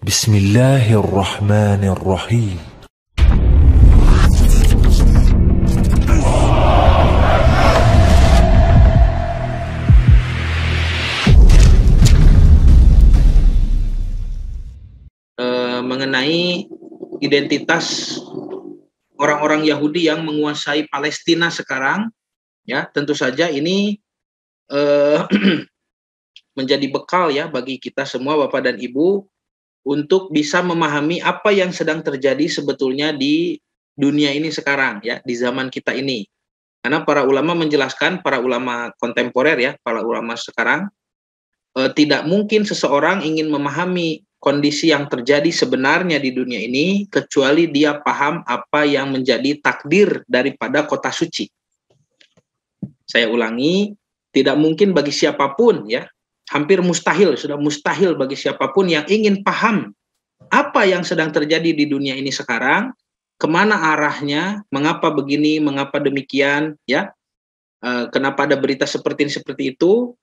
Bismillahirrahmanirrahim. Mengenai identitas orang-orang Yahudi yang menguasai Palestina sekarang, ya tentu saja ini menjadi bekal ya bagi kita semua Bapak dan Ibu untuk bisa memahami apa yang sedang terjadi sebetulnya di dunia ini sekarang ya, di zaman kita ini. Karena para ulama menjelaskan, para ulama kontemporer ya, para ulama sekarang, tidak mungkin seseorang ingin memahami kondisi yang terjadi sebenarnya di dunia ini kecuali dia paham apa yang menjadi takdir daripada kota suci. Saya ulangi, tidak mungkin bagi siapapun ya, hampir mustahil, sudah mustahil bagi siapapun yang ingin paham apa yang sedang terjadi di dunia ini sekarang, kemana arahnya, mengapa begini, mengapa demikian, ya, kenapa ada berita seperti ini, seperti itu.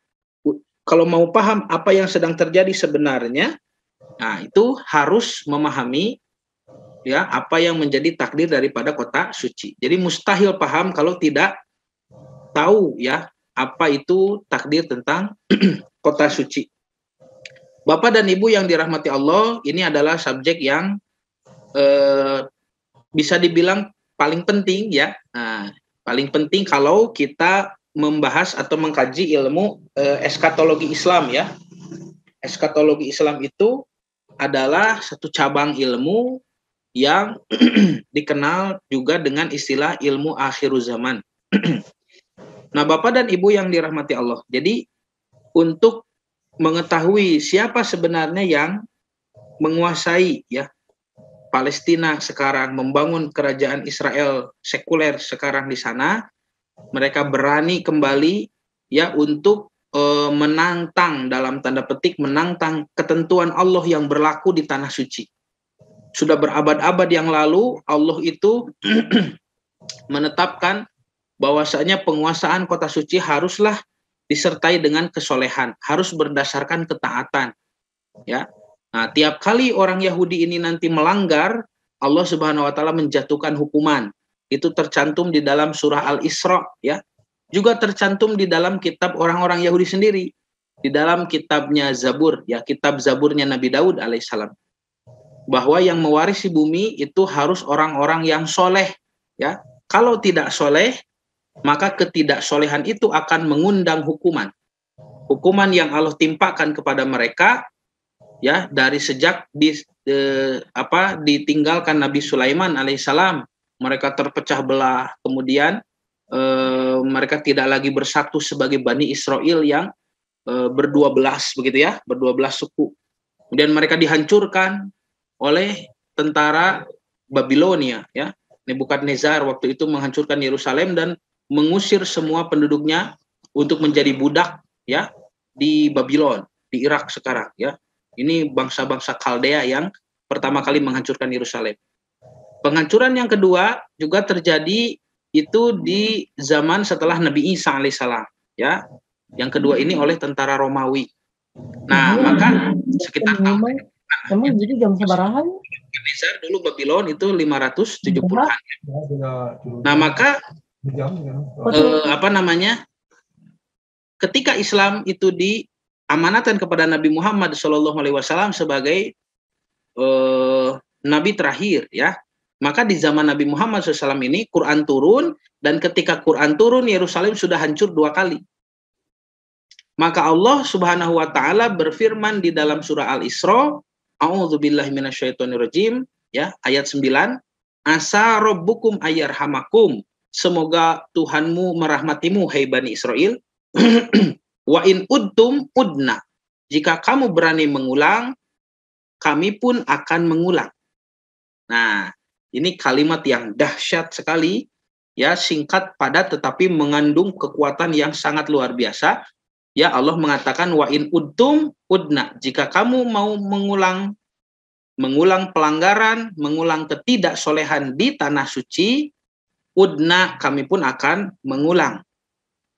Kalau mau paham apa yang sedang terjadi sebenarnya, nah itu harus memahami ya apa yang menjadi takdir daripada kota suci. Jadi mustahil paham kalau tidak tahu ya apa itu takdir tentang kota suci. Bapak dan Ibu yang dirahmati Allah, ini adalah subjek yang bisa dibilang paling penting ya. Nah, paling penting kalau kita membahas atau mengkaji ilmu eskatologi Islam ya. Eskatologi Islam itu adalah satu cabang ilmu yang dikenal juga dengan istilah ilmu akhir zaman. Nah, Bapak dan Ibu yang dirahmati Allah. Jadi untuk mengetahui siapa sebenarnya yang menguasai ya Palestina sekarang, membangun kerajaan Israel sekuler sekarang di sana, mereka berani kembali ya untuk menantang, dalam tanda petik menantang ketentuan Allah yang berlaku di tanah suci. Sudah berabad-abad yang lalu Allah itu menetapkan bahwasanya penguasaan kota suci haruslah disertai dengan kesolehan, harus berdasarkan ketaatan. Ya. Nah, tiap kali orang Yahudi ini nanti melanggar, Allah Subhanahu wa taala menjatuhkan hukuman. Itu tercantum di dalam surah Al-Isra ya. Juga tercantum di dalam kitab orang-orang Yahudi sendiri. Di dalam kitabnya Zabur ya, kitab Zaburnya Nabi Daud alaihissalam. Bahwa yang mewarisi bumi itu harus orang-orang yang soleh ya. Kalau tidak soleh, maka ketidaksolehan itu akan mengundang hukuman. Hukuman yang Allah timpakan kepada mereka ya dari sejak ditinggalkan Nabi Sulaiman alaihissalam, mereka terpecah belah, kemudian mereka tidak lagi bersatu sebagai Bani Israel yang berdua belas begitu ya, berdua belas suku. Kemudian mereka dihancurkan oleh tentara Babilonia ya. Nebukadnezar waktu itu menghancurkan Yerusalem dan mengusir semua penduduknya untuk menjadi budak ya di Babylon, di Irak sekarang ya. Ini bangsa-bangsa Kaldea yang pertama kali menghancurkan Yerusalem. Penghancuran yang kedua juga terjadi itu di zaman setelah Nabi Isa alaihissalam ya. Yang kedua ini oleh tentara Romawi. Nah, maka sekitar tahun emang jadi jam sebarahan? Nebukadnezar dulu Babylon itu 570-an. Nah, maka ketika Islam itu diamanatkan kepada Nabi Muhammad SAW sebagai nabi terakhir ya, maka di zaman Nabi Muhammad SAW ini Quran turun, dan ketika Quran turun Yerusalem sudah hancur 2 kali. Maka Allah Subhanahu wa taala berfirman di dalam surah Al-Isra, A'udzubillahi minasyaitonirrajim ya, ayat 9, asa rabbukum ayyarhamakum, semoga Tuhanmu merahmatimu hai Bani Israel. Wa in udtum udna, jika kamu berani mengulang, kami pun akan mengulang. Nah, ini kalimat yang dahsyat sekali ya, singkat padat tetapi mengandung kekuatan yang sangat luar biasa. Ya, Allah mengatakan wa in udtum udna, jika kamu mau mengulang pelanggaran, mengulang ketidaksolehan di tanah suci, udna, kami pun akan mengulang.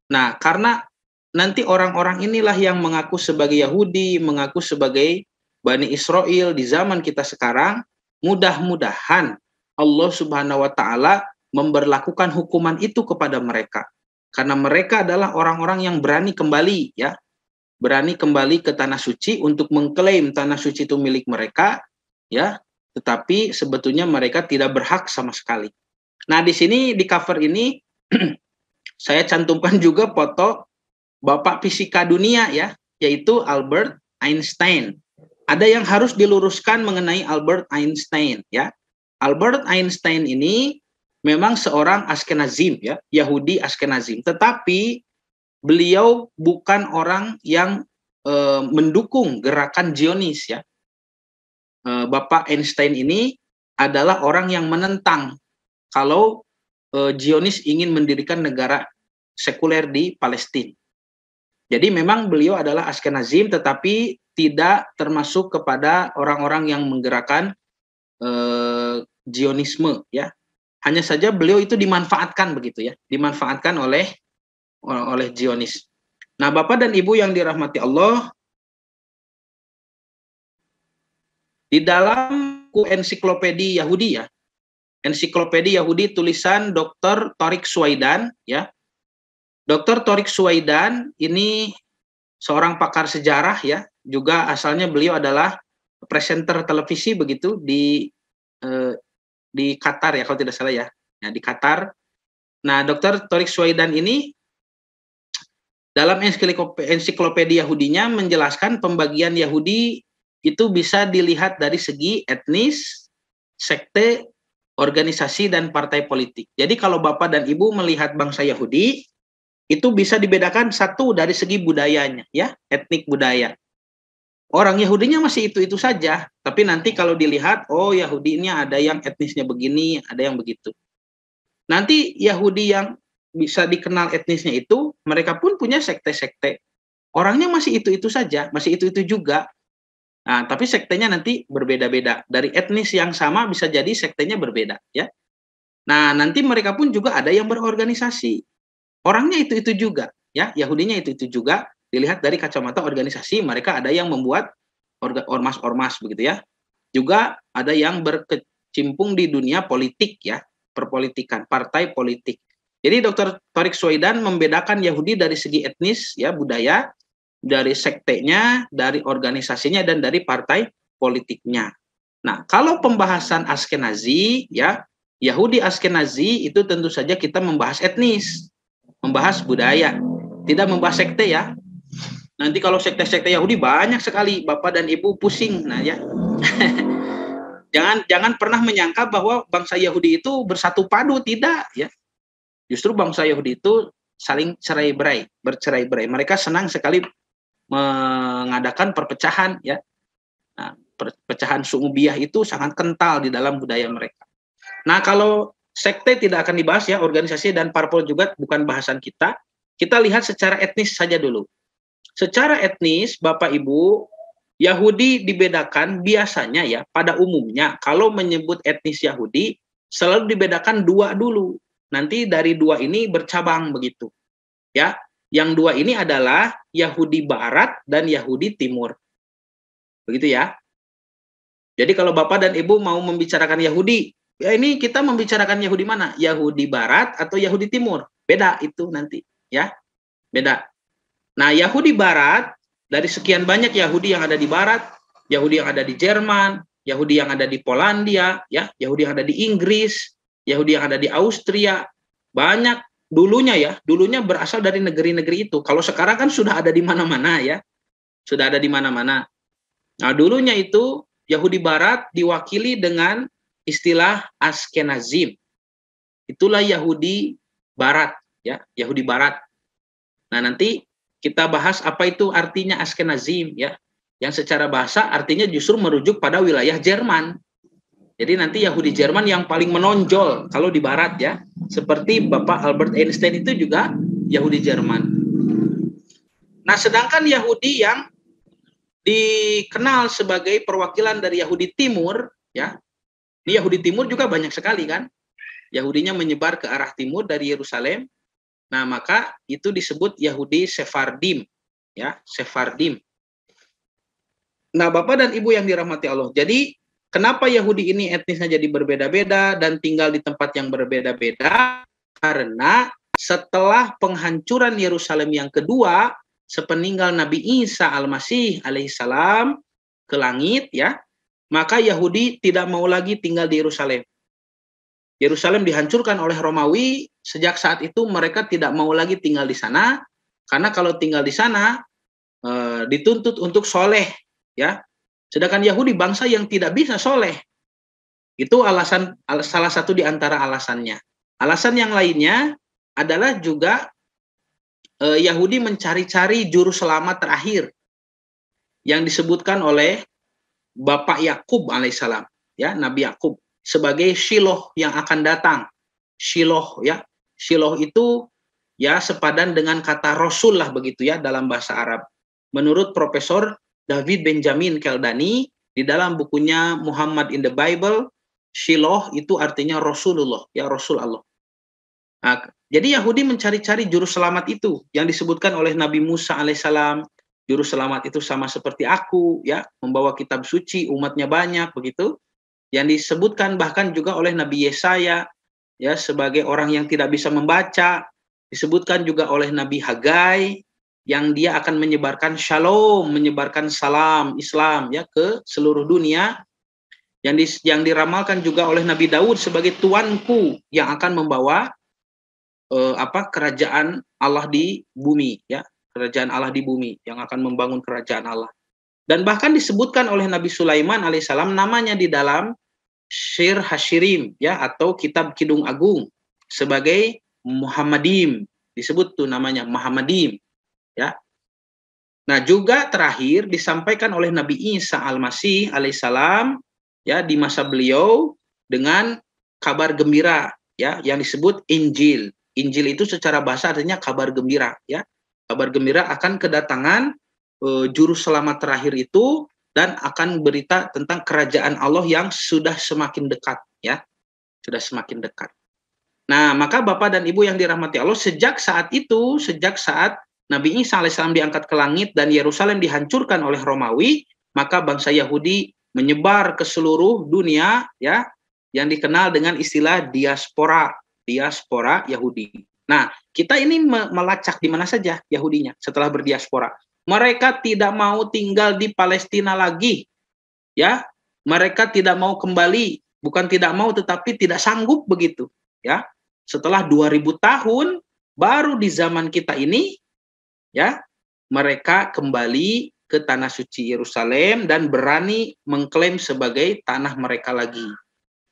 Nah, karena nanti orang-orang inilah yang mengaku sebagai Yahudi, mengaku sebagai Bani Israel di zaman kita sekarang, mudah-mudahan Allah Subhanahu wa taala memberlakukan hukuman itu kepada mereka. Karena mereka adalah orang-orang yang berani kembali, ya. Berani kembali ke tanah suci untuk mengklaim tanah suci itu milik mereka, ya. Tetapi sebetulnya mereka tidak berhak sama sekali. Nah, di sini di cover ini saya cantumkan juga foto Bapak Fisika Dunia, ya, yaitu Albert Einstein. Ada yang harus diluruskan mengenai Albert Einstein, ya. Albert Einstein ini memang seorang Askenazim, ya, Yahudi Askenazim, tetapi beliau bukan orang yang mendukung gerakan Zionis, ya. Bapak Einstein ini adalah orang yang menentang kalau Zionis ingin mendirikan negara sekuler di Palestina. Jadi memang beliau adalah Askenazim, tetapi tidak termasuk kepada orang-orang yang menggerakkan Zionisme, ya. Hanya saja beliau itu dimanfaatkan begitu, ya, dimanfaatkan oleh Zionis. Nah, Bapak dan Ibu yang dirahmati Allah, di dalam ensiklopedia Yahudi, ya, ensiklopedia Yahudi tulisan Dr. Tariq Suwaidan, ya. Dr. Tariq Suwaidan ini seorang pakar sejarah, ya, juga asalnya beliau adalah presenter televisi begitu di Qatar, ya, kalau tidak salah, ya. Nah, di Qatar. Nah, Dr. Tariq Suwaidan ini dalam ensiklopedia Yahudinya menjelaskan pembagian Yahudi itu bisa dilihat dari segi etnis, sekte, organisasi, dan partai politik. Jadi kalau Bapak dan Ibu melihat bangsa Yahudi, itu bisa dibedakan satu dari segi budayanya, ya, etnik budaya. Orang Yahudinya masih itu-itu saja, tapi nanti kalau dilihat, oh Yahudinya ada yang etnisnya begini, ada yang begitu. Nanti Yahudi yang bisa dikenal etnisnya itu, mereka pun punya sekte-sekte. Orangnya masih itu-itu saja, masih itu-itu juga. Nah, tapi sektenya nanti berbeda-beda. Dari etnis yang sama bisa jadi sektenya berbeda, ya. Nah, nanti mereka pun juga ada yang berorganisasi. Orangnya itu-itu juga, ya. Yahudinya itu-itu juga. Dilihat dari kacamata organisasi, mereka ada yang membuat ormas-ormas begitu, ya. Juga ada yang berkecimpung di dunia politik, ya, perpolitikan, partai politik. Jadi Dr. Tariq Suwaidan membedakan Yahudi dari segi etnis, ya, budaya, dari sektenya, dari organisasinya, dan dari partai politiknya. Nah, kalau pembahasan Askenazi, ya, Yahudi Askenazi itu tentu saja kita membahas etnis, membahas budaya, tidak membahas sekte, ya. Nanti kalau sekte-sekte Yahudi banyak sekali, Bapak dan Ibu pusing. Nah, ya. Jangan pernah menyangka bahwa bangsa Yahudi itu bersatu padu, tidak, ya. Justru bangsa Yahudi itu saling bercerai-berai. Mereka senang sekali mengadakan perpecahan, ya. Nah, perpecahan su'ubiyah itu sangat kental di dalam budaya mereka. Nah, kalau sekte tidak akan dibahas, ya, organisasi dan parpol juga bukan bahasan kita. Kita lihat secara etnis saja dulu. Secara etnis, Bapak Ibu, Yahudi dibedakan biasanya, ya, pada umumnya kalau menyebut etnis Yahudi selalu dibedakan dua dulu. Nanti dari dua ini bercabang begitu, ya. Yang dua ini adalah Yahudi Barat dan Yahudi Timur. Begitu, ya. Jadi kalau Bapak dan Ibu mau membicarakan Yahudi, ya, ini kita membicarakan Yahudi mana? Yahudi Barat atau Yahudi Timur? Beda itu nanti, ya. Beda. Nah, Yahudi Barat, dari sekian banyak Yahudi yang ada di Barat, Yahudi yang ada di Jerman, Yahudi yang ada di Polandia, ya, Yahudi yang ada di Inggris, Yahudi yang ada di Austria, banyak dulunya, ya, dulunya berasal dari negeri-negeri itu. Kalau sekarang kan sudah ada di mana-mana, ya, sudah ada di mana-mana. Nah, dulunya itu Yahudi Barat diwakili dengan istilah Askenazim. Itulah Yahudi Barat, ya, Yahudi Barat. Nah, nanti kita bahas apa itu artinya Askenazim, ya. Yang secara bahasa artinya justru merujuk pada wilayah Jerman. Jadi nanti Yahudi Jerman yang paling menonjol kalau di Barat, ya. Seperti Bapak Albert Einstein itu juga Yahudi Jerman. Nah, sedangkan Yahudi yang dikenal sebagai perwakilan dari Yahudi Timur, ya. Ini Yahudi Timur juga banyak sekali, kan. Yahudinya menyebar ke arah timur dari Yerusalem. Nah, maka itu disebut Yahudi Sephardim, ya, Sephardim. Nah, Bapak dan Ibu yang dirahmati Allah. Jadi, kenapa Yahudi ini etnisnya jadi berbeda-beda dan tinggal di tempat yang berbeda-beda? Karena setelah penghancuran Yerusalem yang kedua, sepeninggal Nabi Isa Al-Masih alaihissalam ke langit, ya, maka Yahudi tidak mau lagi tinggal di Yerusalem. Yerusalem dihancurkan oleh Romawi. Sejak saat itu mereka tidak mau lagi tinggal di sana, karena kalau tinggal di sana dituntut untuk soleh, ya. Sedangkan Yahudi bangsa yang tidak bisa soleh. Itu salah satu di antara alasannya. Alasan yang lainnya adalah juga Yahudi mencari-cari juru selamat terakhir yang disebutkan oleh Bapak Yakub alaihissalam, ya, Nabi Yakub, sebagai Shiloh yang akan datang. Shiloh, ya. Shiloh itu ya sepadan dengan kata Rasul lah begitu ya dalam bahasa Arab. Menurut Profesor David Benjamin Keldani di dalam bukunya Muhammad in the Bible, Shiloh itu artinya Rasulullah, ya, Rasul Allah. Nah, jadi Yahudi mencari-cari juru selamat itu yang disebutkan oleh Nabi Musa alaihissalam. Juru selamat itu sama seperti aku, ya, membawa kitab suci, umatnya banyak begitu. Yang disebutkan bahkan juga oleh Nabi Yesaya, ya, sebagai orang yang tidak bisa membaca. Disebutkan juga oleh Nabi Hagai yang dia akan menyebarkan shalom, menyebarkan salam Islam, ya, ke seluruh dunia. Yang diramalkan juga oleh Nabi Daud sebagai tuanku yang akan membawa kerajaan Allah di bumi, ya, kerajaan Allah di bumi yang akan membangun kerajaan Allah. Dan bahkan disebutkan oleh Nabi Sulaiman alaihissalam namanya di dalam Syir Hashirim, ya, atau Kitab Kidung Agung sebagai Muhammadim, disebut tuh namanya Muhammadim, ya. Nah, juga terakhir disampaikan oleh Nabi Isa Al-Masih alaihissalam, ya, di masa beliau dengan kabar gembira, ya, yang disebut Injil. Injil itu secara bahasa artinya kabar gembira, ya. Kabar gembira akan kedatangan juru selamat terakhir itu dan akan berita tentang kerajaan Allah yang sudah semakin dekat, ya. Sudah semakin dekat. Nah, maka Bapak dan Ibu yang dirahmati Allah, sejak saat itu, sejak saat Nabi Isa alaihissalam diangkat ke langit dan Yerusalem dihancurkan oleh Romawi, maka bangsa Yahudi menyebar ke seluruh dunia, ya, yang dikenal dengan istilah diaspora Yahudi. Nah, kita ini melacak di mana saja Yahudinya setelah berdiaspora. Mereka tidak mau tinggal di Palestina lagi, ya. Mereka tidak mau kembali, bukan tidak mau tetapi tidak sanggup begitu, ya. Setelah 2000 tahun baru di zaman kita ini, ya, mereka kembali ke tanah suci Yerusalem dan berani mengklaim sebagai tanah mereka lagi.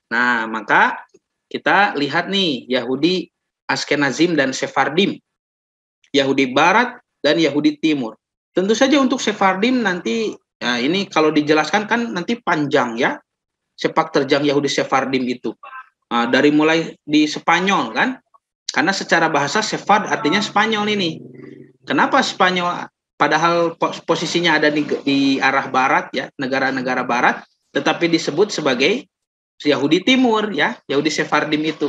Nah, maka kita lihat nih Yahudi Askenazim dan Sephardim, Yahudi Barat dan Yahudi Timur. Tentu saja untuk Sephardim nanti, ya, ini kalau dijelaskan kan nanti panjang, ya, sepak terjang Yahudi Sephardim itu. Dari mulai di Spanyol kan, karena secara bahasa Sephard artinya Spanyol ini. Kenapa Spanyol? Padahal posisinya ada di arah barat, ya, negara-negara barat, tetapi disebut sebagai Yahudi Timur, ya, Yahudi Sephardim itu.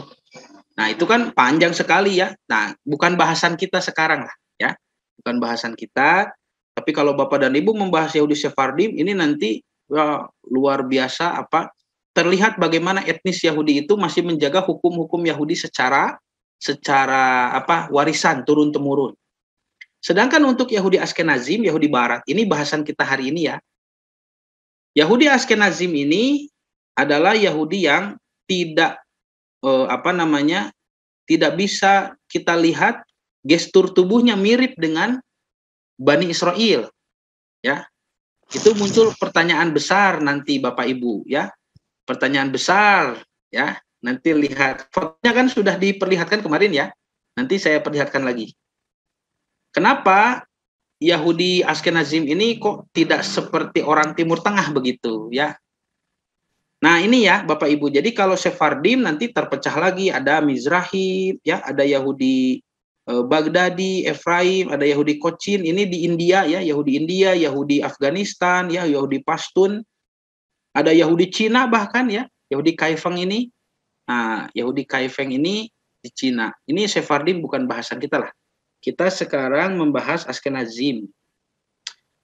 Nah, itu kan panjang sekali, ya. Nah, bukan bahasan kita sekarang lah, ya. Bukan bahasan kita. Tapi kalau Bapak dan Ibu membahas Yahudi Sephardim ini nanti, ya, luar biasa terlihat bagaimana etnis Yahudi itu masih menjaga hukum-hukum Yahudi secara warisan turun temurun. Sedangkan untuk Yahudi Askenazim, Yahudi Barat, ini bahasan kita hari ini, ya. Yahudi Askenazim ini adalah Yahudi yang tidak tidak bisa kita lihat gestur tubuhnya mirip dengan Bani Israel, ya. Itu muncul pertanyaan besar nanti Bapak Ibu, ya. Pertanyaan besar, ya. Nanti lihat fotonya kan sudah diperlihatkan kemarin, ya. Nanti saya perlihatkan lagi. Kenapa Yahudi Askenazim ini kok tidak seperti orang Timur Tengah begitu, ya? Nah, ini, ya, Bapak Ibu. Jadi kalau Sephardim nanti terpecah lagi, ada Mizrahi, ya, ada Yahudi Baghdadi, Efraim, ada Yahudi Kochin, ini di India, ya, Yahudi India, Yahudi Afghanistan, ya, Yahudi Pashtun, ada Yahudi Cina bahkan, ya, Yahudi Kaifeng ini. Nah, Yahudi Kaifeng ini di Cina. Ini Sephardim bukan bahasan kita lah. Kita sekarang membahas Askenazim.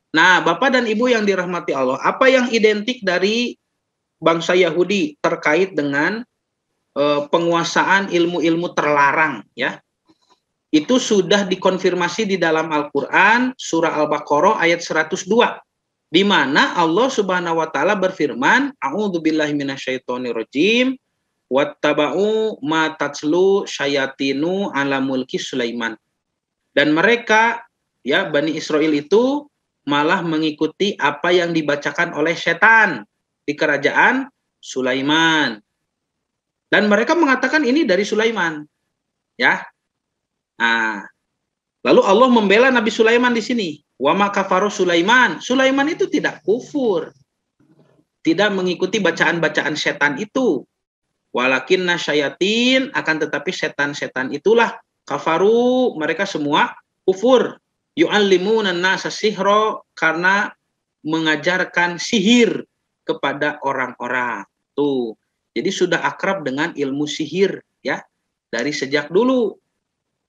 Nah, Bapak dan Ibu yang dirahmati Allah, apa yang identik dari bangsa Yahudi terkait dengan penguasaan ilmu-ilmu terlarang, ya? Itu sudah dikonfirmasi di dalam Al-Qur'an surah Al-Baqarah ayat 102, di mana Allah Subhanahu wa taala berfirman, a'udzubillahi minasyaitonirrajim, wattaba'u ma tatlu syayatinu ala mulki Sulaiman. Dan mereka, ya, Bani Israel itu malah mengikuti apa yang dibacakan oleh setan di kerajaan Sulaiman. Dan mereka mengatakan ini dari Sulaiman, ya. Nah, lalu Allah membela Nabi Sulaiman di sini. Wa ma kafaru Sulaiman. Sulaiman itu tidak kufur, tidak mengikuti bacaan-bacaan setan itu. Walakinna syayatin, akan tetapi setan-setan itulah kafaru, mereka semua kufur. Yu'allimuna an-nasa sihra, karena mengajarkan sihir kepada orang-orang. Tuh. Jadi sudah akrab dengan ilmu sihir, ya, dari sejak dulu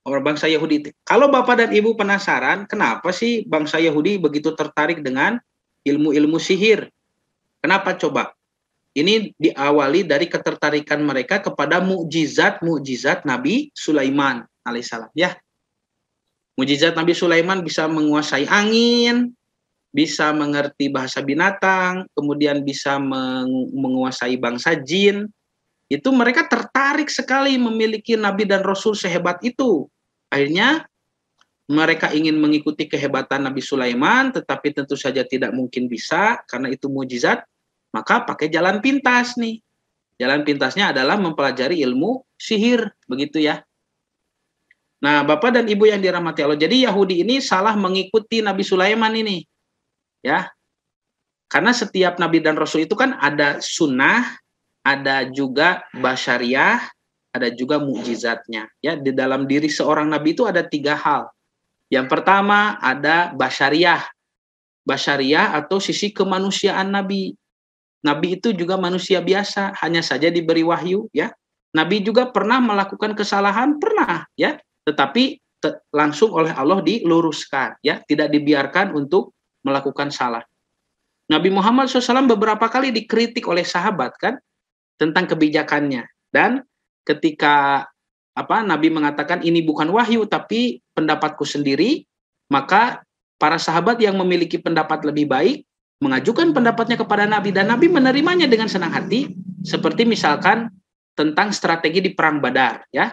orang bangsa Yahudi. Kalau Bapak dan Ibu penasaran, kenapa sih bangsa Yahudi begitu tertarik dengan ilmu-ilmu sihir? Kenapa coba? Ini diawali dari ketertarikan mereka kepada mukjizat Nabi Sulaiman alaihissalam, ya. Mukjizat Nabi Sulaiman bisa menguasai angin, bisa mengerti bahasa binatang, kemudian bisa menguasai bangsa jin. Itu mereka tertarik sekali memiliki nabi dan rasul sehebat itu. Akhirnya mereka ingin mengikuti kehebatan Nabi Sulaiman, tetapi tentu saja tidak mungkin bisa karena itu mukjizat. Maka pakai jalan pintas nih. Jalan pintasnya adalah mempelajari ilmu sihir, begitu ya. Nah, Bapak dan Ibu yang dirahmati Allah, jadi Yahudi ini salah mengikuti Nabi Sulaiman ini. Ya. Karena setiap nabi dan rasul itu kan ada sunnah, ada juga basyariah, ada juga mukjizatnya. Ya, di dalam diri seorang nabi itu ada 3 hal. Yang pertama ada basyariah. Basyariah atau sisi kemanusiaan nabi. Nabi itu juga manusia biasa, hanya saja diberi wahyu, ya. Nabi juga pernah melakukan kesalahan, pernah, ya. Tetapi langsung oleh Allah diluruskan, ya, tidak dibiarkan untuk melakukan salah. Nabi Muhammad SAW beberapa kali dikritik oleh sahabat kan tentang kebijakannya, dan ketika Nabi mengatakan ini bukan wahyu tapi pendapatku sendiri, maka para sahabat yang memiliki pendapat lebih baik mengajukan pendapatnya kepada Nabi, dan Nabi menerimanya dengan senang hati, seperti misalkan tentang strategi di perang Badar, ya.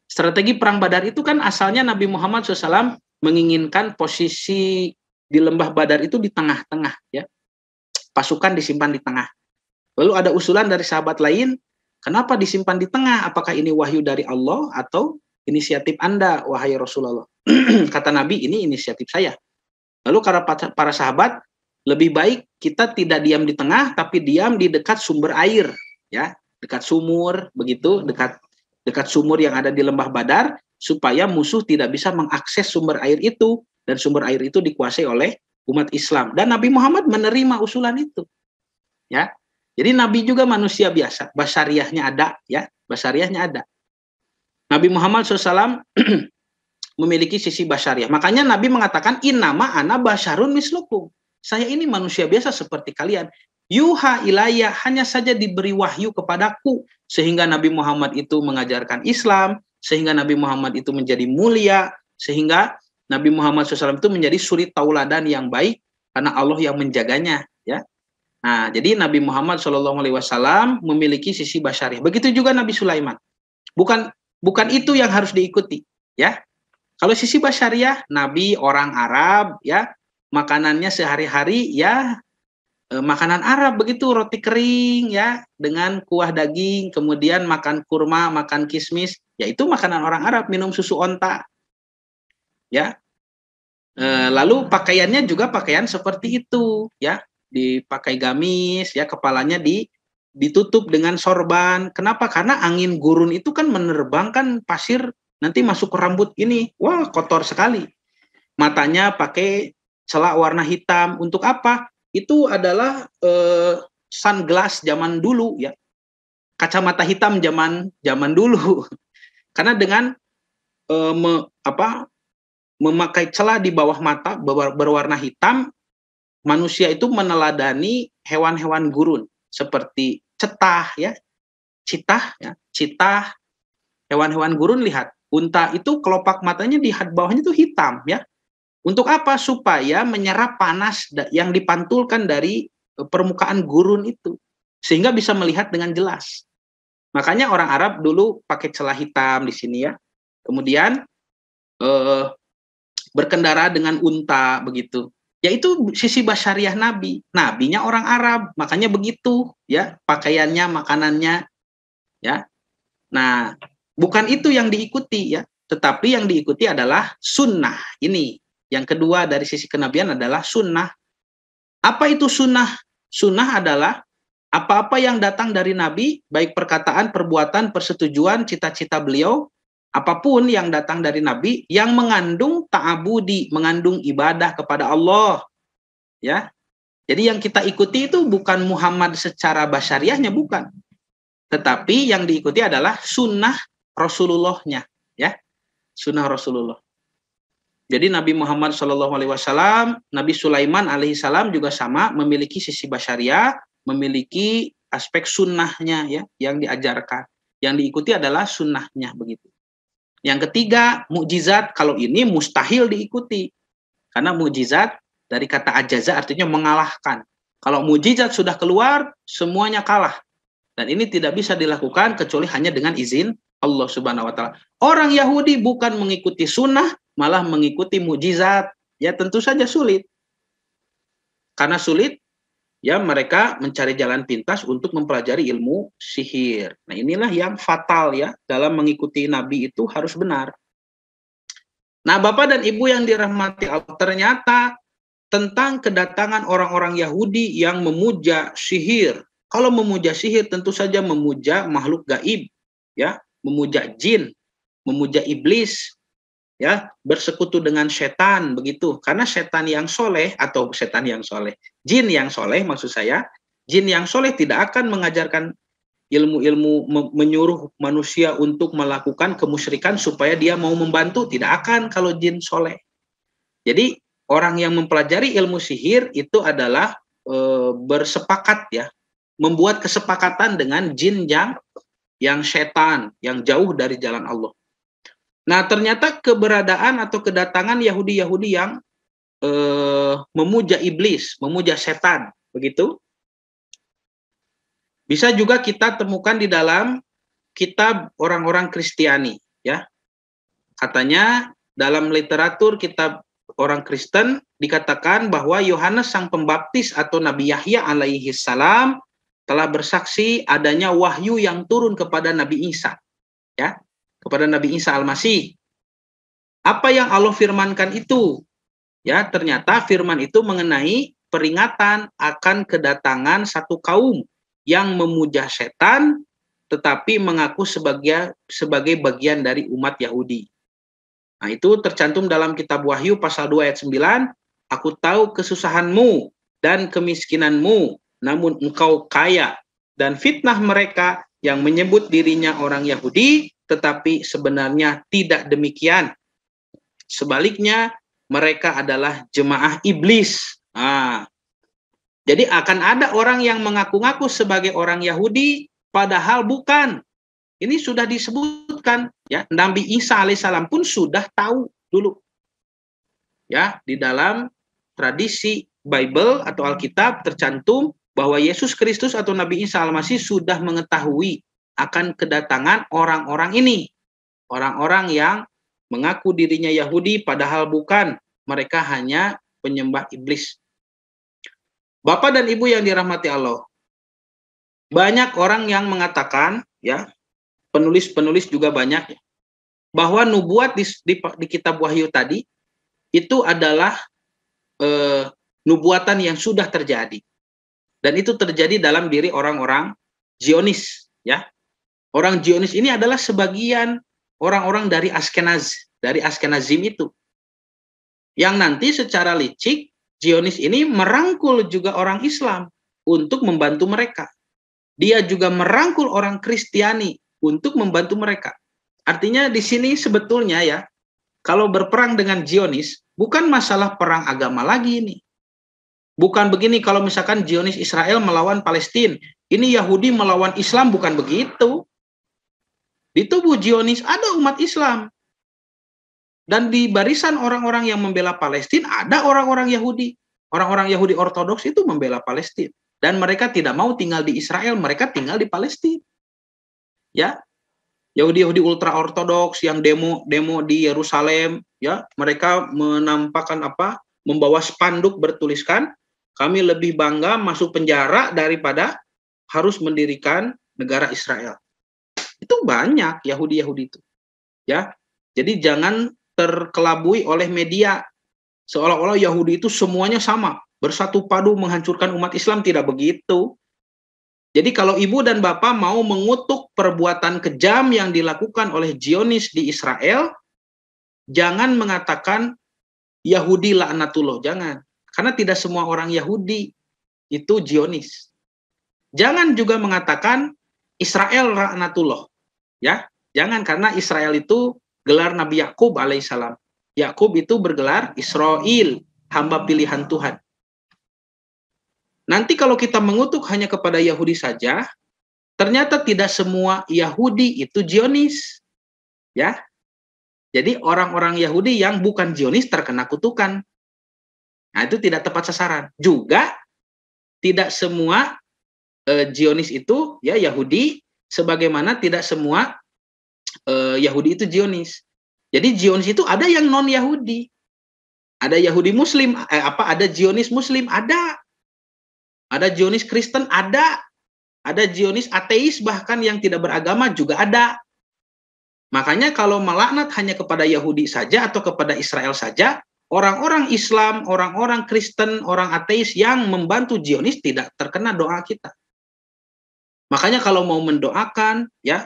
Strategi perang Badar itu kan asalnya Nabi Muhammad SAW menginginkan posisi di lembah Badar itu di tengah-tengah, ya. Pasukan disimpan di tengah. Lalu ada usulan dari sahabat lain, kenapa disimpan di tengah? Apakah ini wahyu dari Allah atau inisiatif Anda, wahai Rasulullah? Kata Nabi, ini inisiatif saya. Lalu karena para sahabat, lebih baik kita tidak diam di tengah, tapi diam di dekat sumber air, ya, dekat sumur, begitu, dekat sumur yang ada di lembah Badar, supaya musuh tidak bisa mengakses sumber air itu, dan sumber air itu dikuasai oleh umat Islam. Dan Nabi Muhammad menerima usulan itu, ya. Jadi Nabi juga manusia biasa, basyariahnya ada, ya, basyariahnya ada. Nabi Muhammad SAW memiliki sisi basyariah. Makanya Nabi mengatakan, innama ana basyarun mislukum. Saya ini manusia biasa seperti kalian. Yuha ilayya, hanya saja diberi wahyu kepadaku. Sehingga Nabi Muhammad itu mengajarkan Islam, sehingga Nabi Muhammad itu menjadi mulia, sehingga Nabi Muhammad SAW itu menjadi suri tauladan yang baik, karena Allah yang menjaganya, ya. Nah, jadi Nabi Muhammad SAW memiliki sisi basyariah. Begitu juga Nabi Sulaiman. Bukan itu yang harus diikuti, ya. Kalau sisi basyariah, Nabi orang Arab, ya, makanannya sehari-hari, ya, makanan Arab begitu, roti kering, ya, dengan kuah daging, kemudian makan kurma, makan kismis, ya itu makanan orang Arab, minum susu onta, ya. Lalu pakaiannya juga pakaian seperti itu, ya, dipakai gamis, ya, kepalanya ditutup dengan sorban. Kenapa? Karena angin gurun itu kan menerbangkan pasir nanti masuk ke rambut ini, wah kotor sekali. Matanya pakai celak warna hitam. Untuk apa? Itu adalah sunglass zaman dulu, ya, kacamata hitam zaman dulu. Karena dengan memakai celah di bawah mata berwarna hitam, manusia itu meneladani hewan-hewan gurun seperti cetah ya, citah, hewan-hewan gurun. Lihat, unta itu kelopak matanya di bawahnya itu hitam ya. Untuk apa? Supaya menyerap panas yang dipantulkan dari permukaan gurun itu, sehingga bisa melihat dengan jelas. Makanya orang Arab dulu pakai celah hitam di sini ya. Kemudian berkendara dengan unta begitu. Yaitu sisi basyariah Nabi. Nabinya orang Arab, makanya begitu ya, pakaiannya, makanannya ya. Nah, bukan itu yang diikuti ya, tetapi yang diikuti adalah sunnah. Ini yang kedua dari sisi kenabian adalah sunnah. Apa itu sunnah? Sunnah adalah apa-apa yang datang dari Nabi, baik perkataan, perbuatan, persetujuan, cita-cita beliau, apapun yang datang dari Nabi yang mengandung ta'abudi, mengandung ibadah kepada Allah. Ya. Jadi yang kita ikuti itu bukan Muhammad secara basyariahnya, bukan. Tetapi yang diikuti adalah sunnah Rasulullah-nya, ya. Sunnah Rasulullah. Jadi Nabi Muhammad SAW, Nabi Sulaiman alaihissalam juga sama, memiliki sisi basyariah, memiliki aspek sunnahnya ya, yang diajarkan. Yang diikuti adalah sunnahnya begitu. Yang ketiga, mukjizat. Kalau ini mustahil diikuti. Karena mukjizat dari kata ajaza artinya mengalahkan. Kalau mukjizat sudah keluar, semuanya kalah. Dan ini tidak bisa dilakukan kecuali hanya dengan izin Allah Subhanahu wa taala. Orang Yahudi bukan mengikuti sunnah, malah mengikuti mukjizat. Ya tentu saja sulit. Karena sulit, ya mereka mencari jalan pintas untuk mempelajari ilmu sihir. Nah, inilah yang fatal ya, dalam mengikuti Nabi itu harus benar. Nah, Bapak dan Ibu yang dirahmati Allah, ternyata tentang kedatangan orang-orang Yahudi yang memuja sihir. Kalau memuja sihir tentu saja memuja makhluk gaib, ya, memuja jin, memuja iblis, ya, bersekutu dengan setan begitu. Karena setan yang soleh atau setan yang soleh, jin yang soleh maksud saya, jin yang soleh tidak akan mengajarkan ilmu-ilmu menyuruh manusia untuk melakukan kemusyrikan supaya dia mau membantu, tidak akan kalau jin soleh. Jadi orang yang mempelajari ilmu sihir itu adalah bersepakat ya, membuat kesepakatan dengan jin yang setan, yang jauh dari jalan Allah. Nah, ternyata keberadaan atau kedatangan Yahudi-Yahudi yang memuja iblis, memuja setan, begitu, bisa juga kita temukan di dalam kitab orang-orang Kristiani, ya. Katanya dalam literatur kitab orang Kristen dikatakan bahwa Yohanes Sang Pembaptis atau Nabi Yahya alaihi salam telah bersaksi adanya wahyu yang turun kepada Nabi Isa, ya, kepada Nabi Isa Al-Masih. Apa yang Allah firmankan itu? Ya, ternyata firman itu mengenai peringatan akan kedatangan satu kaum yang memuja setan tetapi mengaku sebagai bagian dari umat Yahudi. Nah, itu tercantum dalam kitab Wahyu pasal 2 ayat 9, aku tahu kesusahanmu dan kemiskinanmu, namun engkau kaya, dan fitnah mereka yang menyebut dirinya orang Yahudi tetapi sebenarnya tidak demikian. Sebaliknya, mereka adalah jemaah iblis. Nah, jadi akan ada orang yang mengaku-ngaku sebagai orang Yahudi, padahal bukan. Ini sudah disebutkan. Ya, Nabi Isa alaihissalam pun sudah tahu dulu. Ya, di dalam tradisi Bible atau Alkitab tercantum bahwa Yesus Kristus atau Nabi Isa Al-Masih sudah mengetahui akan kedatangan orang-orang ini. Orang-orang yang mengaku dirinya Yahudi padahal bukan, mereka hanya penyembah iblis. Bapak dan Ibu yang dirahmati Allah, banyak orang yang mengatakan, ya, penulis-penulis juga banyak, bahwa nubuat di kitab Wahyu tadi itu adalah nubuatan yang sudah terjadi, dan itu terjadi dalam diri orang-orang Zionis, ya. Orang Zionis ini adalah sebagian orang-orang dari Askenazim itu, yang nanti secara licik Zionis ini merangkul juga orang Islam untuk membantu mereka. Dia juga merangkul orang Kristiani untuk membantu mereka. Artinya di sini sebetulnya ya, kalau berperang dengan Zionis bukan masalah perang agama lagi ini. Bukan begini kalau misalkan Zionis Israel melawan Palestina, ini Yahudi melawan Islam, bukan begitu. Di tubuh Zionis ada umat Islam. Dan di barisan orang-orang yang membela Palestina ada orang-orang Yahudi. Orang-orang Yahudi Ortodoks itu membela Palestina. Dan mereka tidak mau tinggal di Israel, mereka tinggal di Palestina. Ya, Yahudi-Yahudi ultra ortodoks yang demo di Yerusalem, ya, mereka menampakkan membawa spanduk bertuliskan, kami lebih bangga masuk penjara daripada harus mendirikan negara Israel. Itu banyak Yahudi-Yahudi itu. Ya. Jadi jangan terkelabui oleh media seolah-olah Yahudi itu semuanya sama, bersatu padu menghancurkan umat Islam, tidak begitu. Jadi kalau ibu dan bapak mau mengutuk perbuatan kejam yang dilakukan oleh Zionis di Israel, jangan mengatakan Yahudi laknatullah, jangan. Karena tidak semua orang Yahudi itu Zionis. Jangan juga mengatakan Israel laknatullah. Ya, jangan, karena Israel itu gelar Nabi Yakub alaihissalam. Yakub itu bergelar Israel, hamba pilihan Tuhan. Nanti kalau kita mengutuk hanya kepada Yahudi saja, ternyata tidak semua Yahudi itu Zionis. Ya. Jadi orang-orang Yahudi yang bukan Zionis terkena kutukan. Nah, itu tidak tepat sasaran. Juga tidak semua Zionis itu ya Yahudi, sebagaimana tidak semua Yahudi itu Zionis. Jadi Zionis itu ada yang non Yahudi, ada Yahudi Muslim, ada Zionis Muslim, ada Zionis Kristen, ada Zionis ateis bahkan yang tidak beragama juga ada. Makanya kalau melaknat hanya kepada Yahudi saja atau kepada Israel saja, orang-orang Islam, orang-orang Kristen, orang ateis yang membantu Zionis tidak terkena doa kita. Makanya kalau mau mendoakan ya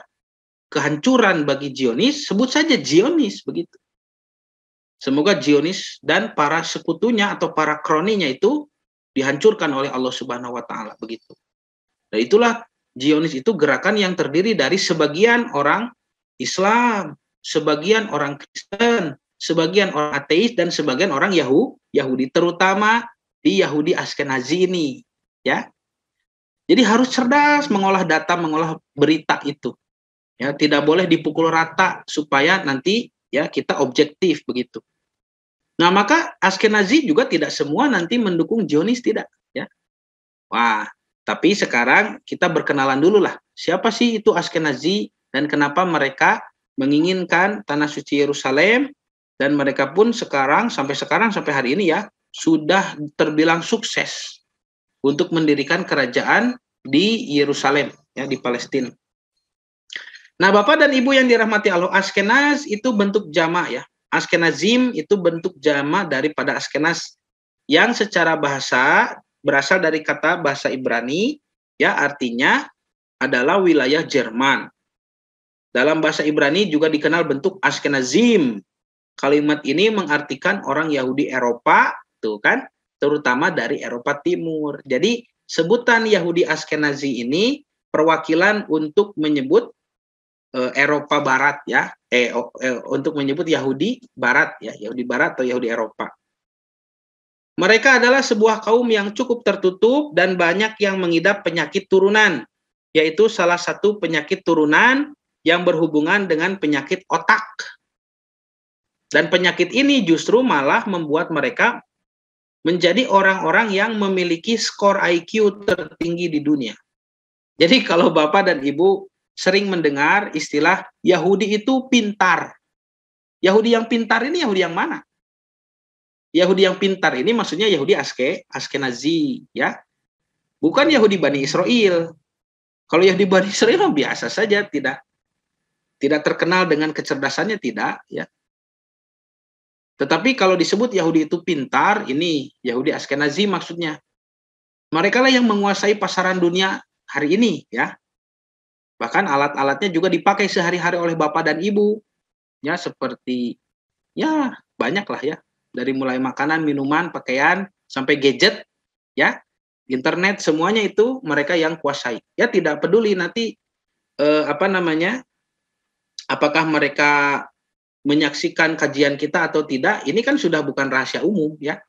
kehancuran bagi Zionis, sebut saja Zionis begitu. Semoga Zionis dan para sekutunya atau para kroninya itu dihancurkan oleh Allah Subhanahu wa taala begitu. Dan itulah Zionis itu gerakan yang terdiri dari sebagian orang Islam, sebagian orang Kristen, sebagian orang ateis dan sebagian orang Yahudi, terutama di Yahudi Ashkenazi ini, ya. Jadi harus cerdas mengolah data, mengolah berita itu. Ya, tidak boleh dipukul rata supaya nanti ya kita objektif begitu. Nah, maka Ashkenazi juga tidak semua nanti mendukung Zionis, tidak, ya. Wah, tapi sekarang kita berkenalan dulu lah. Siapa sih itu Ashkenazi dan kenapa mereka menginginkan tanah suci Yerusalem, dan mereka pun sampai hari ini ya sudah terbilang sukses untuk mendirikan kerajaan di Yerusalem ya, di Palestina. Nah, Bapak dan Ibu yang dirahmati Allah, Ashkenaz itu bentuk jamak ya. Ashkenazim itu bentuk jamak daripada Ashkenaz yang secara bahasa berasal dari kata bahasa Ibrani ya, artinya adalah wilayah Jerman. Dalam bahasa Ibrani juga dikenal bentuk Ashkenazim. Kalimat ini mengartikan orang Yahudi Eropa, tuh kan, terutama dari Eropa Timur. Jadi sebutan Yahudi Ashkenazi ini perwakilan untuk menyebut Eropa Barat ya, untuk menyebut Yahudi Barat ya, Yahudi Barat atau Yahudi Eropa. Mereka adalah sebuah kaum yang cukup tertutup dan banyak yang mengidap penyakit turunan, yaitu salah satu penyakit turunan yang berhubungan dengan penyakit otak. Dan penyakit ini justru malah membuat mereka menjadi orang-orang yang memiliki skor IQ tertinggi di dunia. Jadi kalau Bapak dan Ibu sering mendengar istilah Yahudi itu pintar. Yahudi yang pintar ini Yahudi yang mana? Yahudi yang pintar ini maksudnya Yahudi Ashkenazi, ya. Bukan Yahudi Bani Israel. Kalau Yahudi Bani Israel biasa saja, tidak terkenal dengan kecerdasannya, tidak, ya. Tetapi kalau disebut Yahudi itu pintar, ini Yahudi Ashkenazi maksudnya. Mereka lah yang menguasai pasaran dunia hari ini, ya. Bahkan alat-alatnya juga dipakai sehari-hari oleh Bapak dan Ibu. Ya, seperti ya banyak lah ya. Dari mulai makanan, minuman, pakaian, sampai gadget, ya. Internet, semuanya itu mereka yang kuasai. Ya, tidak peduli nanti apakah mereka menyaksikan kajian kita atau tidak, ini kan sudah bukan rahasia umum, ya.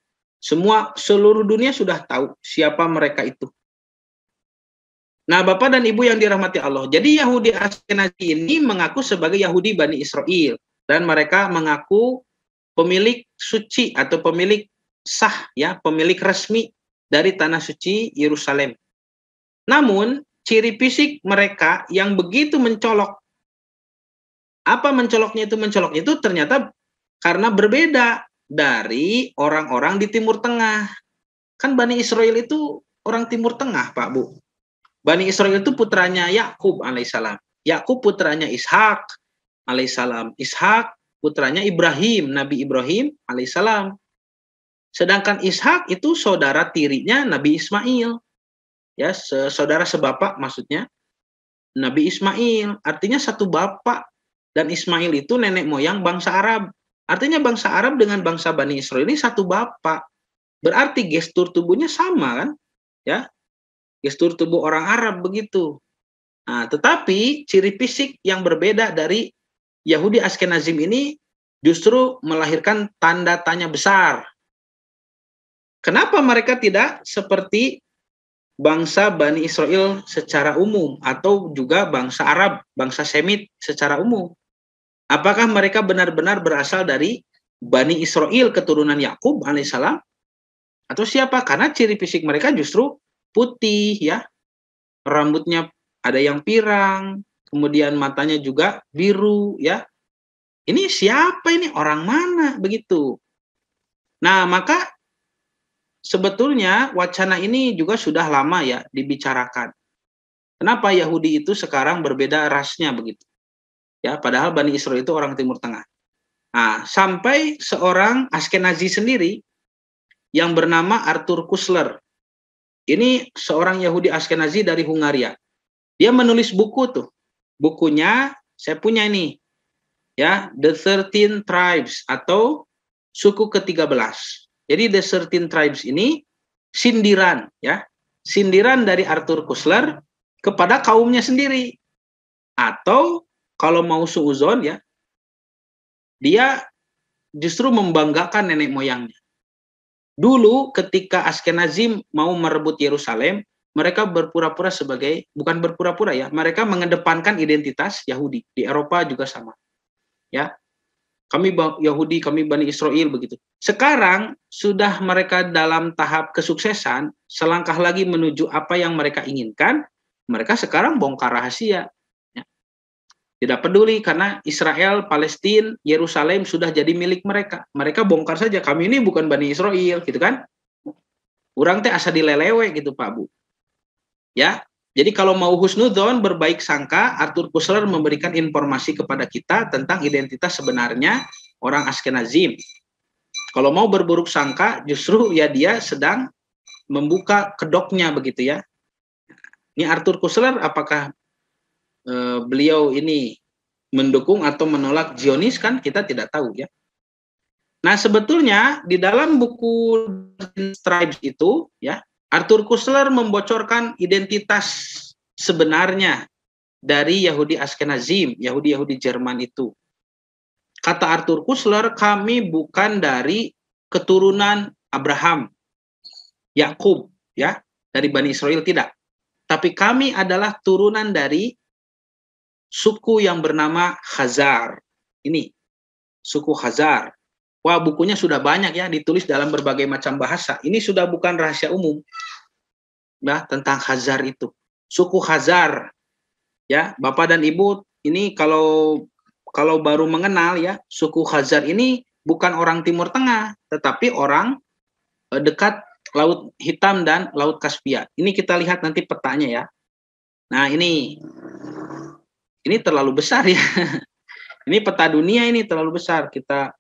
Seluruh dunia sudah tahu siapa mereka itu. Nah, Bapak dan Ibu yang dirahmati Allah. Jadi Yahudi Askenazi ini mengaku sebagai Yahudi Bani Israel. Dan mereka mengaku pemilik suci atau pemilik sah, ya, pemilik resmi dari tanah suci Yerusalem. Namun, ciri fisik mereka yang begitu mencolok. Apa mencoloknya itu? Mencoloknya itu ternyata karena berbeda dari orang-orang di Timur Tengah. Kan Bani Israel itu orang Timur Tengah, Pak Bu. Bani Israel itu putranya Yakub alaihissalam. Yakub putranya Ishak alaihissalam. Ishak putranya Ibrahim, Nabi Ibrahim alaihissalam. Sedangkan Ishak itu saudara tirinya Nabi Ismail. Ya, saudara sebapak maksudnya Nabi Ismail. Artinya satu bapak, dan Ismail itu nenek moyang bangsa Arab. Artinya bangsa Arab dengan bangsa Bani Israel ini satu bapak. Berarti gestur tubuhnya sama kan? Ya. Gestur tubuh orang Arab begitu. Nah, tetapi ciri fisik yang berbeda dari Yahudi Askenazim ini justru melahirkan tanda tanya besar. Kenapa mereka tidak seperti bangsa Bani Israel secara umum atau juga bangsa Arab, bangsa Semit secara umum? Apakah mereka benar-benar berasal dari Bani Israel keturunan Yakub alaihissalam? Atau siapa? Karena ciri fisik mereka justru putih, ya, rambutnya ada yang pirang, kemudian matanya juga biru, ya. Ini siapa ini? Orang mana? Begitu. Nah, maka sebetulnya wacana ini juga sudah lama ya dibicarakan. Kenapa Yahudi itu sekarang berbeda rasnya begitu? Ya, padahal Bani Israel itu orang Timur Tengah. Nah, sampai seorang Askenazi sendiri yang bernama Arthur Koestler. Ini seorang Yahudi Askenazi dari Hungaria. Dia menulis buku tuh. Bukunya saya punya ini. Ya, The 13 Tribes atau suku ke-13. Jadi The 13 Tribes ini sindiran, ya. Sindiran dari Arthur Koestler kepada kaumnya sendiri. Atau kalau mau suuzon, ya, dia justru membanggakan nenek moyangnya. Dulu ketika Askenazim mau merebut Yerusalem, mereka berpura-pura sebagai, bukan berpura-pura ya, mereka mengedepankan identitas Yahudi. Di Eropa juga sama. Ya. Kami Yahudi, kami Bani Israel begitu. Sekarang sudah mereka dalam tahap kesuksesan, selangkah lagi menuju apa yang mereka inginkan, mereka sekarang bongkar rahasia. Ya. Tidak peduli karena Israel, Palestina, Yerusalem sudah jadi milik mereka. Mereka bongkar saja, kami ini bukan Bani Israel, gitu kan? Urang teh asa dilelewe gitu, Pak Bu. Ya, jadi kalau mau husnudzon, berbaik sangka, Arthur Koestler memberikan informasi kepada kita tentang identitas sebenarnya orang Askenazim. Kalau mau berburuk sangka, justru ya dia sedang membuka kedoknya begitu ya. Ini Arthur Koestler, apakah beliau ini mendukung atau menolak Zionis, kan kita tidak tahu ya. Nah, sebetulnya di dalam buku Tribes itu ya, Arthur Koestler membocorkan identitas sebenarnya dari Yahudi Askenazim, Yahudi Jerman itu. Kata Arthur Koestler, kami bukan dari keturunan Abraham, Yakub, ya, dari Bani Israel, tidak. Tapi kami adalah turunan dari suku yang bernama Khazar. Ini, suku Khazar. Wah, bukunya sudah banyak ya, ditulis dalam berbagai macam bahasa. Ini sudah bukan rahasia umum. Nah, tentang Khazar itu. Suku Khazar. Ya, Bapak dan Ibu, ini kalau baru mengenal ya, suku Khazar ini bukan orang Timur Tengah, tetapi orang dekat Laut Hitam dan Laut Kaspia. Ini kita lihat nanti petanya ya. Nah, ini terlalu besar ya. Ini peta dunia, ini terlalu besar. Kita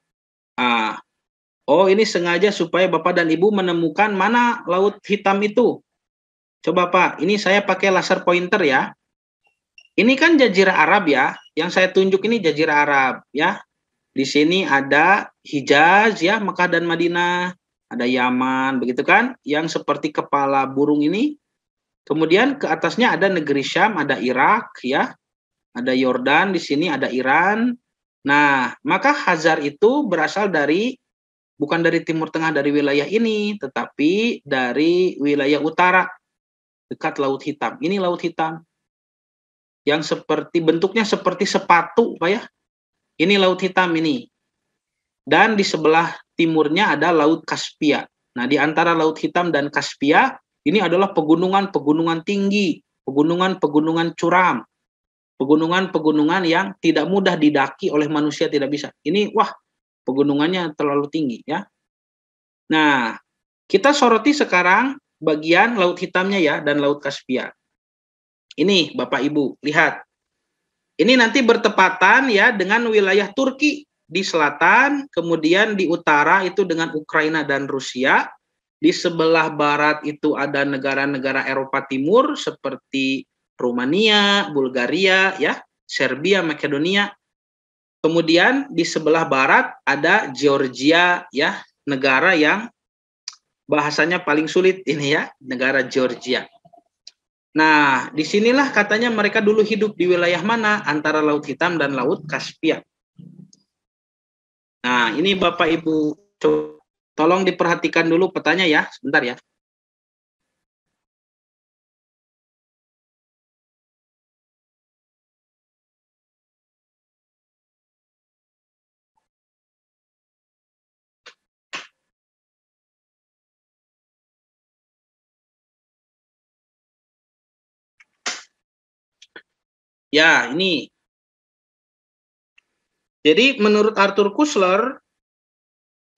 ini sengaja supaya Bapak dan Ibu menemukan mana Laut Hitam itu. Coba Pak, ini saya pakai laser pointer ya. Ini kan Jazirah Arab ya. Yang saya tunjuk ini Jazirah Arab ya. Di sini ada Hijaz ya, Mekah dan Madinah. Ada Yaman, begitu kan? Yang seperti kepala burung ini. Kemudian ke atasnya ada negeri Syam, ada Irak ya. Ada Yordan, di sini ada Iran. Nah, maka Khazar itu berasal dari bukan dari Timur Tengah dari wilayah ini, tetapi dari wilayah utara dekat Laut Hitam. Ini Laut Hitam yang seperti bentuknya seperti sepatu, Pak ya. Ini Laut Hitam ini. Dan di sebelah timurnya ada Laut Kaspia. Nah, di antara Laut Hitam dan Kaspia ini adalah pegunungan-pegunungan tinggi, pegunungan-pegunungan curam, pegunungan-pegunungan yang tidak mudah didaki oleh manusia, tidak bisa. Ini wah, pegunungannya terlalu tinggi ya. Nah, kita soroti sekarang bagian Laut Hitamnya ya dan Laut Kaspia. Ini Bapak Ibu, lihat. Ini nanti bertepatan ya dengan wilayah Turki di selatan, kemudian di utara itu dengan Ukraina dan Rusia. Di sebelah barat itu ada negara-negara Eropa Timur seperti Rumania, Bulgaria, ya, Serbia, Makedonia. Kemudian di sebelah barat ada Georgia, ya, negara yang bahasanya paling sulit ini ya, negara Georgia. Nah, disinilah katanya mereka dulu hidup di wilayah mana? Antara Laut Hitam dan Laut Kaspia. Nah, ini Bapak Ibu, tolong diperhatikan dulu petanya ya, sebentar ya. Ya, ini. Jadi menurut Arthur Koestler,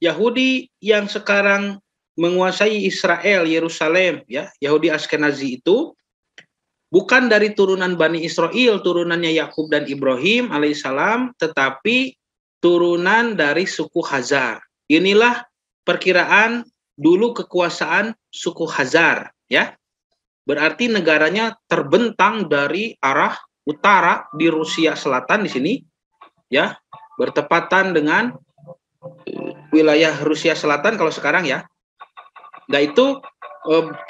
Yahudi yang sekarang menguasai Israel, Yerusalem, ya, Yahudi Askenazi itu bukan dari turunan Bani Israel, turunannya Yakub dan Ibrahim alaihissalam, tetapi turunan dari suku Khazar. Inilah perkiraan dulu kekuasaan suku Khazar, ya. Berarti negaranya terbentang dari arah utara di Rusia Selatan di sini, ya, bertepatan dengan wilayah Rusia Selatan kalau sekarang ya. Nah itu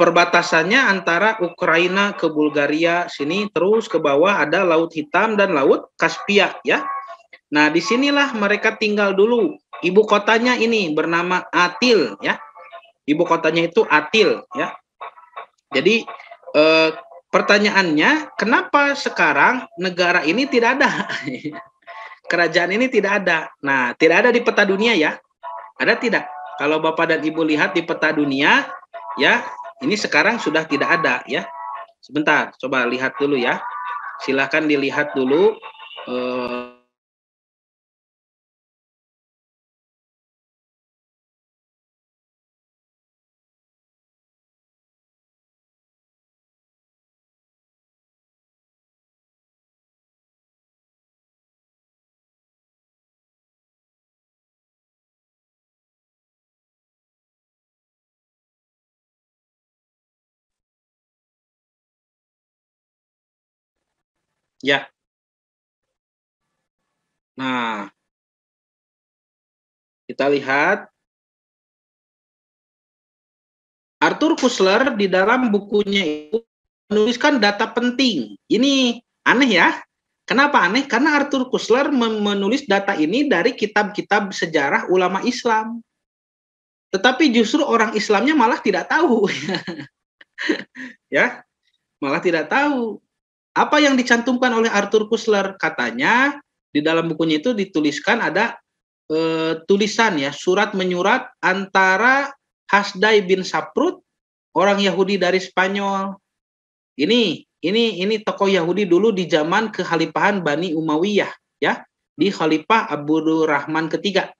perbatasannya antara Ukraina ke Bulgaria sini, terus ke bawah ada Laut Hitam dan Laut Kaspia ya. Nah disinilah mereka tinggal dulu. Ibu kotanya ini bernama Atil ya. Ibu kotanya itu Atil ya. Jadi pertanyaannya, kenapa sekarang negara ini tidak ada? Kerajaan ini tidak ada. Nah, tidak ada di peta dunia ya. Ada tidak? Kalau Bapak dan Ibu lihat di peta dunia, ya, ini sekarang sudah tidak ada ya. Sebentar, coba lihat dulu ya. Silakan dilihat dulu. Ya. Nah, kita lihat Arthur Koestler di dalam bukunya itu menuliskan data penting. Ini aneh ya. Kenapa aneh? Karena Arthur Koestler menulis data ini dari kitab-kitab sejarah ulama Islam. Tetapi justru orang Islamnya malah tidak tahu. Ya, malah tidak tahu. Apa yang dicantumkan oleh Arthur Koestler? Katanya di dalam bukunya itu dituliskan ada tulisan ya, surat menyurat antara Hasdai bin Saprut, orang Yahudi dari Spanyol. Ini tokoh Yahudi dulu di zaman kekhalifahan Bani Umayyah ya, di Khalifah Abdurrahman ketiga.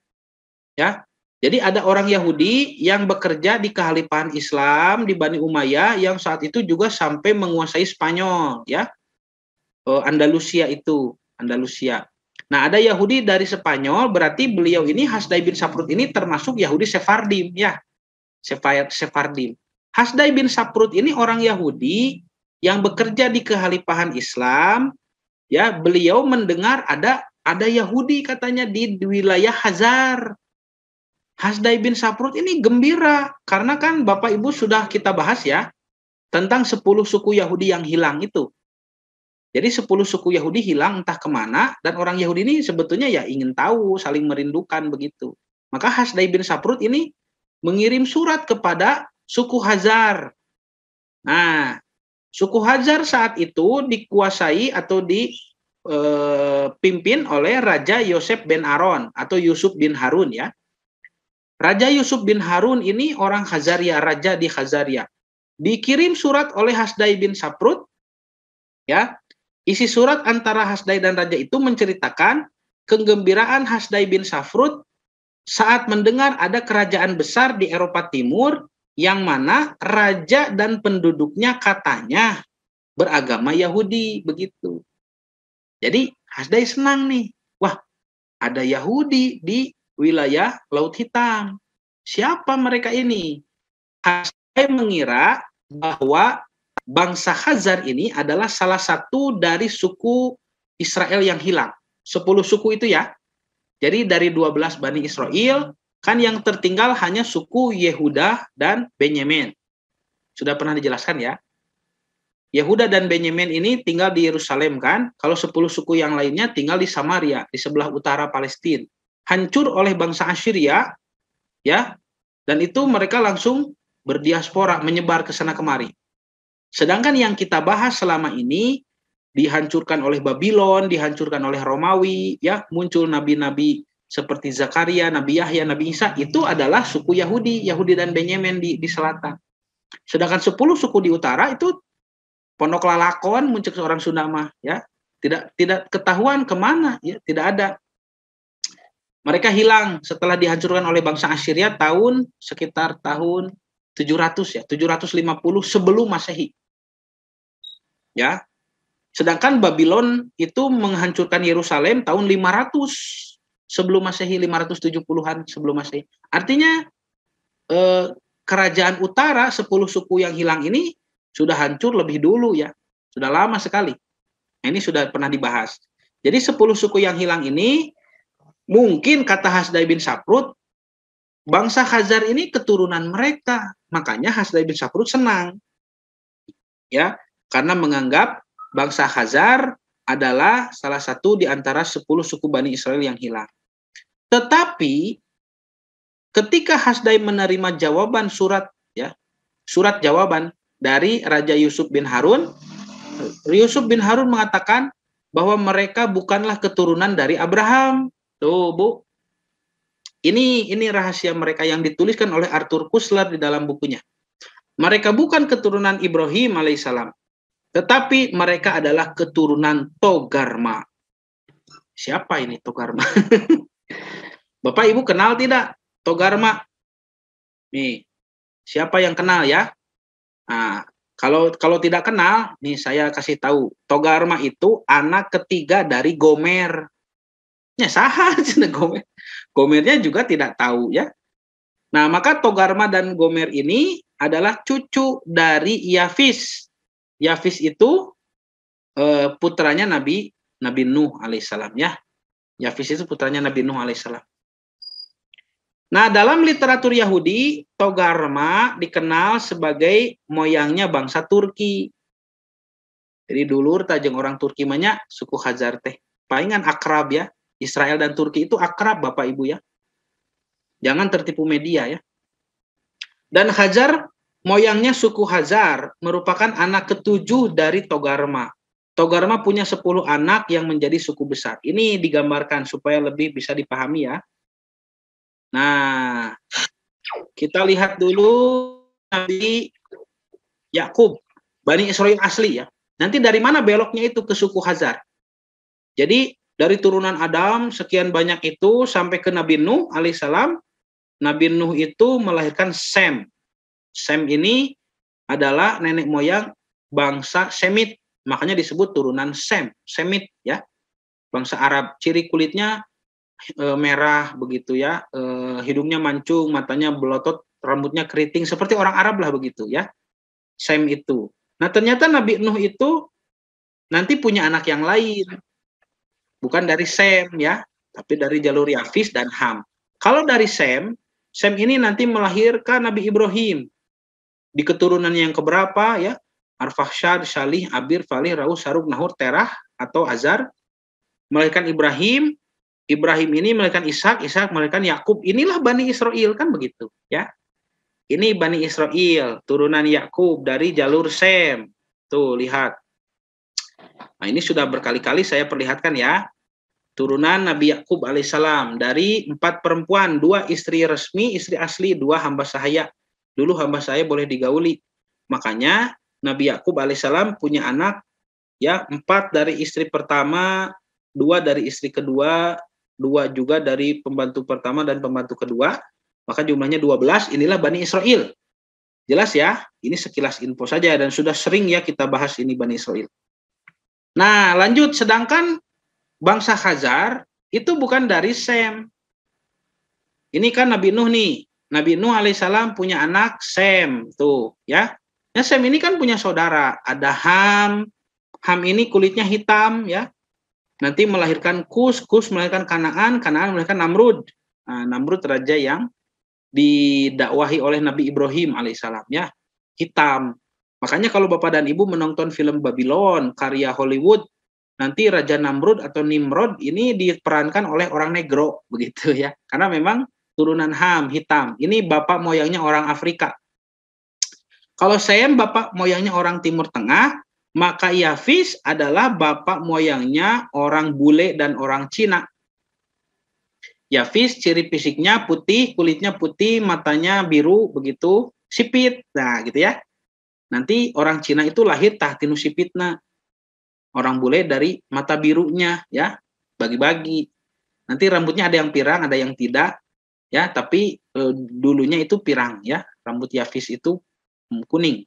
Ya. Jadi ada orang Yahudi yang bekerja di kekhalifahan Islam di Bani Umayyah yang saat itu juga sampai menguasai Spanyol ya. Andalusia itu, Andalusia. Nah, ada Yahudi dari Spanyol, berarti beliau ini Hasdai bin Saprut ini termasuk Yahudi Sephardim ya. Sephardim. Hasdai bin Saprut ini orang Yahudi yang bekerja di kekhalifahan Islam, ya, beliau mendengar ada Yahudi katanya di wilayah Khazar. Hasdai bin Saprut ini gembira karena kan Bapak Ibu sudah kita bahas ya tentang 10 suku Yahudi yang hilang itu. Jadi 10 suku Yahudi hilang entah kemana, dan orang Yahudi ini sebetulnya ya ingin tahu, saling merindukan begitu. Maka Hasdai bin Saprut ini mengirim surat kepada suku Hazar. Nah, suku Hazar saat itu dikuasai atau dipimpin oleh Raja Yosef bin Aron atau Yusuf bin Harun ya. Raja Yusuf bin Harun ini orang Khazaria, raja di Khazaria. Dikirim surat oleh Hasdai bin Saprut, ya. Isi surat antara Hasdai dan raja itu menceritakan kegembiraan Hasdai bin Saprut saat mendengar ada kerajaan besar di Eropa Timur yang mana raja dan penduduknya katanya beragama Yahudi, begitu. Jadi Hasdai senang nih, wah ada Yahudi di wilayah Laut Hitam. Siapa mereka ini? Hasdai mengira bahwa bangsa Khazar ini adalah salah satu dari suku Israel yang hilang. 10 suku itu ya. Jadi dari 12 Bani Israel, kan yang tertinggal hanya suku Yehuda dan Benyamin. Sudah pernah dijelaskan ya. Yehuda dan Benyamin ini tinggal di Yerusalem kan. Kalau 10 suku yang lainnya tinggal di Samaria, di sebelah utara Palestina. Hancur oleh bangsa Assyria, ya. Dan itu mereka langsung berdiaspora, menyebar ke sana kemari. Sedangkan yang kita bahas selama ini dihancurkan oleh Babylon, dihancurkan oleh Romawi, ya, muncul nabi-nabi seperti Zakaria, Nabi Yahya, Nabi Isa, itu adalah suku Yahudi, Yahudi dan Benyamin di selatan. Sedangkan 10 suku di utara itu Pondok Lalakon, muncul seorang Sunda mah, ya, tidak ketahuan kemana, ya, tidak ada. Mereka hilang setelah dihancurkan oleh bangsa Assyria sekitar tahun 700 ya, 750 sebelum Masehi. Ya. Sedangkan Babylon itu menghancurkan Yerusalem tahun 500 sebelum Masehi, 570-an sebelum Masehi. Artinya kerajaan utara 10 suku yang hilang ini sudah hancur lebih dulu ya. Sudah lama sekali. Nah, ini sudah pernah dibahas. Jadi 10 suku yang hilang ini mungkin kata Hasdai bin Saprut, bangsa Khazar ini keturunan mereka. Makanya Hasdai bin Saprut senang. Ya, karena menganggap bangsa Khazar adalah salah satu di antara 10 suku Bani Israel yang hilang. Tetapi ketika Hasdai menerima jawaban surat jawaban dari Raja Yusuf bin Harun, Yusuf bin Harun mengatakan bahwa mereka bukanlah keturunan dari Abraham. Tuh, Bu. Ini rahasia mereka yang dituliskan oleh Arthur Koestler di dalam bukunya. Mereka bukan keturunan Ibrahim alaihissalam, tetapi mereka adalah keturunan Togarma. Siapa ini Togarma? Bapak Ibu kenal tidak Togarma? Nih, siapa yang kenal ya? Nah, kalau tidak kenal, nih saya kasih tahu. Togarma itu anak ketiga dari Gomer. Ya sah, Gomer. Gomernya juga tidak tahu ya. Nah, maka Togarma dan Gomer ini adalah cucu dari Yafis. Yafis itu putranya Nabi Nuh alaihissalam ya. Yafis itu putranya Nabi Nuh alaihissalam. Nah, dalam literatur Yahudi, Togarma dikenal sebagai moyangnya bangsa Turki. Jadi dulur tajeng orang Turki manya suku Khazar teh. Palingan akrab ya. Israel dan Turki itu akrab Bapak Ibu ya. Jangan tertipu media ya. Dan Khazar, moyangnya suku Khazar, merupakan anak ketujuh dari Togarma. Togarma punya 10 anak yang menjadi suku besar. Ini digambarkan supaya lebih bisa dipahami ya. Nah, kita lihat dulu Nabi Yakub, Bani Israel asli ya. Nanti dari mana beloknya itu ke suku Khazar? Jadi dari turunan Adam sekian banyak itu sampai ke Nabi Nuh alaihissalam. Nabi Nuh itu melahirkan Sem. Sem ini adalah nenek moyang bangsa Semit. Makanya disebut turunan Sem, Semit ya. Bangsa Arab, ciri kulitnya merah begitu ya. Hidungnya mancung, matanya belotot, rambutnya keriting seperti orang Arab lah begitu ya. Sem itu. Nah, ternyata Nabi Nuh itu nanti punya anak yang lain. Bukan dari Sem ya, tapi dari jalur Yafis dan Ham. Kalau dari Sem ini nanti melahirkan Nabi Ibrahim. Di keturunan yang keberapa ya? Arfakhshad, Salih, Abir, Falih, Raus, Sarug, Nahur, Terah atau Azar. Melahirkan Ibrahim, Ibrahim ini melahirkan Ishak, Ishak melahirkan Yakub. Inilah Bani Israel, kan begitu, ya. Ini Bani Israel, turunan Yakub dari jalur Sem. Tuh, lihat. Nah, ini sudah berkali-kali saya perlihatkan ya. Turunan Nabi Yakub alaihissalam dari 4 perempuan, 2 istri resmi, istri asli, 2 hamba sahaya. Dulu hamba saya boleh digauli. Makanya Nabi Yakub alaihissalam punya anak ya 4 dari istri pertama, 2 dari istri kedua, 2 juga dari pembantu pertama dan pembantu kedua. Maka jumlahnya 12. Inilah Bani Israel. Jelas ya? Ini sekilas info saja dan sudah sering ya kita bahas ini Bani Israel. Nah, lanjut. Sedangkan bangsa Khazar itu bukan dari Sem. Ini kan Nabi Nuh nih. Nabi Nuh alaihissalam punya anak Sem. Tuh, ya. Nah, Sem ini kan punya saudara. Ada Ham. Ham ini kulitnya hitam, ya. Nanti melahirkan Kus. Kus melahirkan Kanaan. Kanaan melahirkan Namrud. Nah, Namrud raja yang didakwahi oleh Nabi Ibrahim alaihissalam, ya. Hitam. Makanya kalau Bapak dan Ibu menonton film Babylon, karya Hollywood, nanti Raja Namrud atau Nimrod ini diperankan oleh orang negro, begitu ya. Karena memang turunan Ham, hitam. Ini bapak moyangnya orang Afrika. Kalau Sem bapak moyangnya orang Timur Tengah, maka Yafis adalah bapak moyangnya orang bule dan orang Cina. Yafis ciri fisiknya putih, kulitnya putih, matanya biru, begitu, sipit. Nah, gitu ya. Nanti orang Cina itu lahir tahtinu sipitna. Orang bule dari mata birunya, ya, bagi-bagi. Nanti rambutnya ada yang pirang, ada yang tidak, ya. Tapi dulunya itu pirang, ya. Rambut Yafis itu kuning.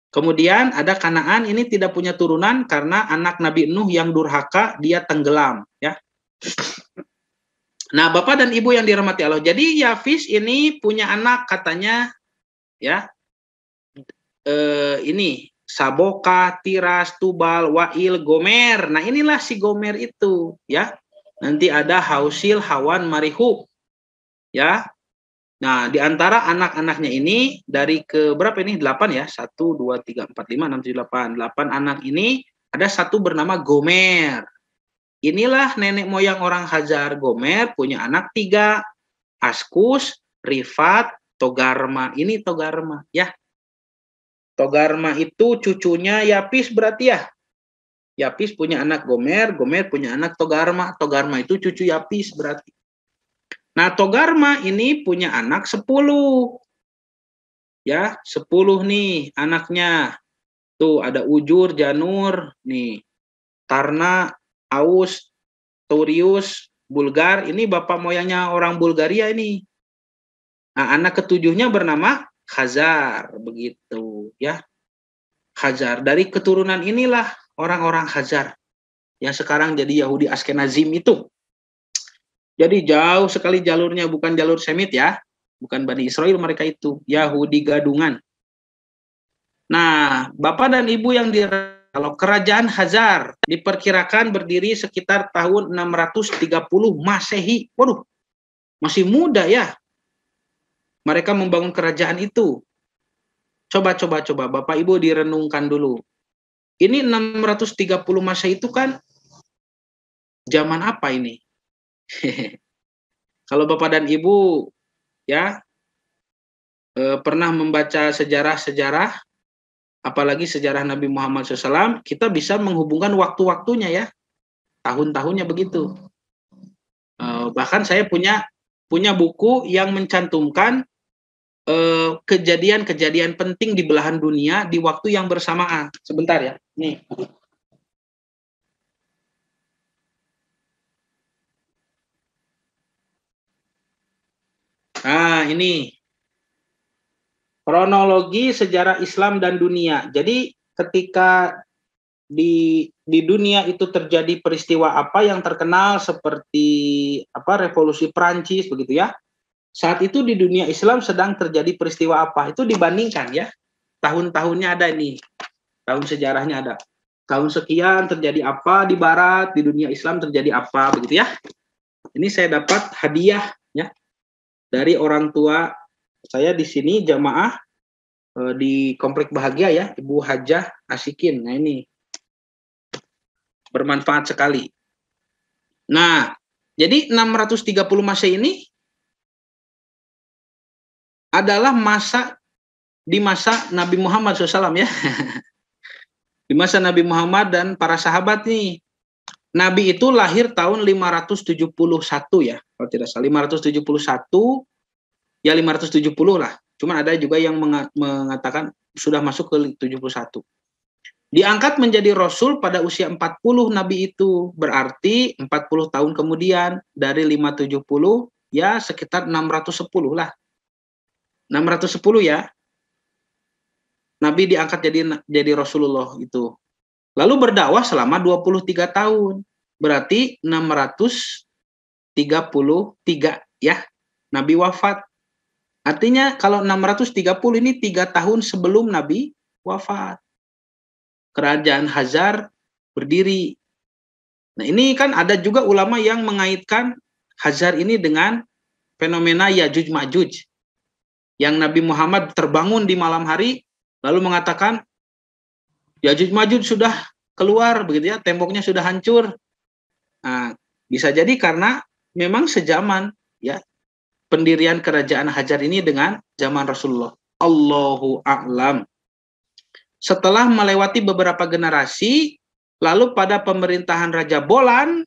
Kemudian ada Kanaan, ini tidak punya turunan karena anak Nabi Nuh yang durhaka, dia tenggelam, ya. Nah, Bapak dan Ibu yang dirahmati Allah. Jadi Yafis ini punya anak katanya, ya. Ini Saboka, Tiras, Tubal, Wa'il, Gomer. Nah, inilah si Gomer itu, ya. Nanti ada Hausil, Hawan, Marihu. Ya. Nah, di antara anak-anaknya ini dari ke berapa ini? 8 ya. 1 2 3 4 5 6 7 8. 8 anak ini ada satu bernama Gomer. Inilah nenek moyang orang Khazar. Gomer punya anak 3. Askus, Rifat, Togarma. Ini Togarma, ya. Togarma itu cucunya Yapis berarti ya. Yapis punya anak Gomer, Gomer punya anak Togarma. Togarma itu cucu Yapis berarti. Nah, Togarma ini punya anak 10. Ya, 10 nih anaknya. Tuh ada Ujur, Janur, nih. Tarna, Aus, Taurius, Bulgar. Ini bapak moyangnya orang Bulgaria ini. Nah, anak ketujuhnya bernama Khazar, begitu ya. Khazar. Dari keturunan inilah orang-orang Khazar yang sekarang jadi Yahudi Askenazim itu. Jadi jauh sekali jalurnya, bukan jalur Semit ya. Bukan Bani Israel mereka itu, Yahudi gadungan. Nah, Bapak dan Ibu yang kalau kerajaan Khazar diperkirakan berdiri sekitar tahun 630 Masehi. Waduh, masih muda ya. Mereka membangun kerajaan itu. Coba Bapak Ibu direnungkan dulu. Ini 630 Masehi itu kan zaman apa ini? Kalau Bapak dan Ibu ya pernah membaca sejarah-sejarah, apalagi sejarah Nabi Muhammad SAW, kita bisa menghubungkan waktu-waktunya ya, tahun-tahunnya begitu. Bahkan saya punya buku yang mencantumkan kejadian-kejadian penting di belahan dunia di waktu yang bersamaan. Sebentar ya, nih. Nah, ini kronologi sejarah Islam dan dunia. Jadi ketika di dunia itu terjadi peristiwa apa yang terkenal seperti revolusi Prancis begitu ya. Saat itu di dunia Islam sedang terjadi peristiwa apa? Itu dibandingkan ya. Tahun-tahunnya ada ini. Tahun sejarahnya ada. Tahun sekian terjadi apa di barat, di dunia Islam terjadi apa begitu ya. Ini saya dapat hadiah ya dari orang tua saya di sini jamaah di Komplek Bahagia ya, Ibu Hajah Asikin. Nah, ini bermanfaat sekali. Nah, Jadi 630 Masehi ini adalah di masa Nabi Muhammad SAW ya. Di masa Nabi Muhammad dan para sahabat nih. Nabi itu lahir tahun 571 ya, kalau tidak salah 571 ya 570 lah. Cuman ada juga yang mengatakan sudah masuk ke 71. Diangkat menjadi Rasul pada usia 40 Nabi itu. Berarti 40 tahun kemudian dari 570 ya sekitar 610 lah. 610 ya. Nabi diangkat jadi Rasulullah itu. Lalu berdakwah selama 23 tahun. Berarti 633 ya. Nabi wafat. Artinya kalau 630 ini 3 tahun sebelum Nabi wafat. Kerajaan Khazar berdiri. Nah, ini kan ada juga ulama yang mengaitkan Khazar ini dengan fenomena Yajuj Majuj. Yang Nabi Muhammad terbangun di malam hari lalu mengatakan Yajuj Majuj sudah keluar begitu ya, temboknya sudah hancur. Nah, bisa jadi karena memang sejaman ya pendirian kerajaan Khazar ini dengan zaman Rasulullah. Allahu a'lam. Setelah melewati beberapa generasi, lalu pada pemerintahan Raja Bolan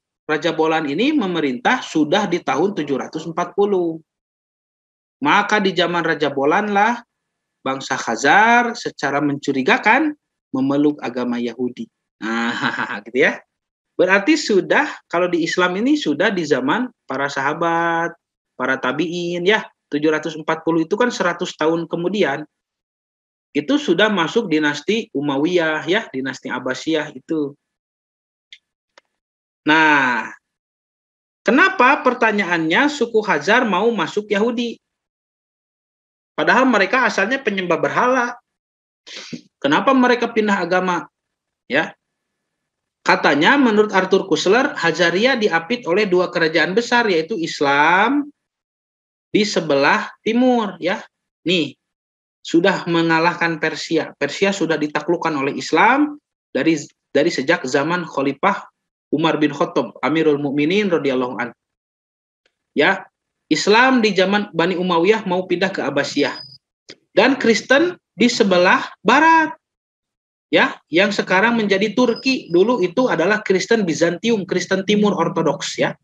ini memerintah sudah di tahun 740. Maka di zaman Raja Bolan lah bangsa Khazar secara mencurigakan memeluk agama Yahudi. Nah, gitu ya. Berarti sudah, kalau di Islam ini sudah di zaman para sahabat, para tabi'in ya, 740 itu kan 100 tahun kemudian. Itu sudah masuk dinasti Umayyah ya, dinasti Abbasiyah itu. Nah, kenapa pertanyaannya suku Khazar mau masuk Yahudi? Padahal mereka asalnya penyembah berhala. Kenapa mereka pindah agama? Ya. Katanya menurut Arthur Koestler, Khazaria diapit oleh 2 kerajaan besar yaitu Islam di sebelah timur ya. Nih, sudah mengalahkan Persia. Persia sudah ditaklukkan oleh Islam dari sejak zaman Khalifah Umar bin Khattab, Amirul Mukminin radhiyallahu anhu. Ya, Islam di zaman Bani Umayyah mau pindah ke Abbasiyah. Dan Kristen di sebelah barat. Ya, yang sekarang menjadi Turki. Dulu itu adalah Kristen Bizantium, Kristen Timur Ortodoks ya.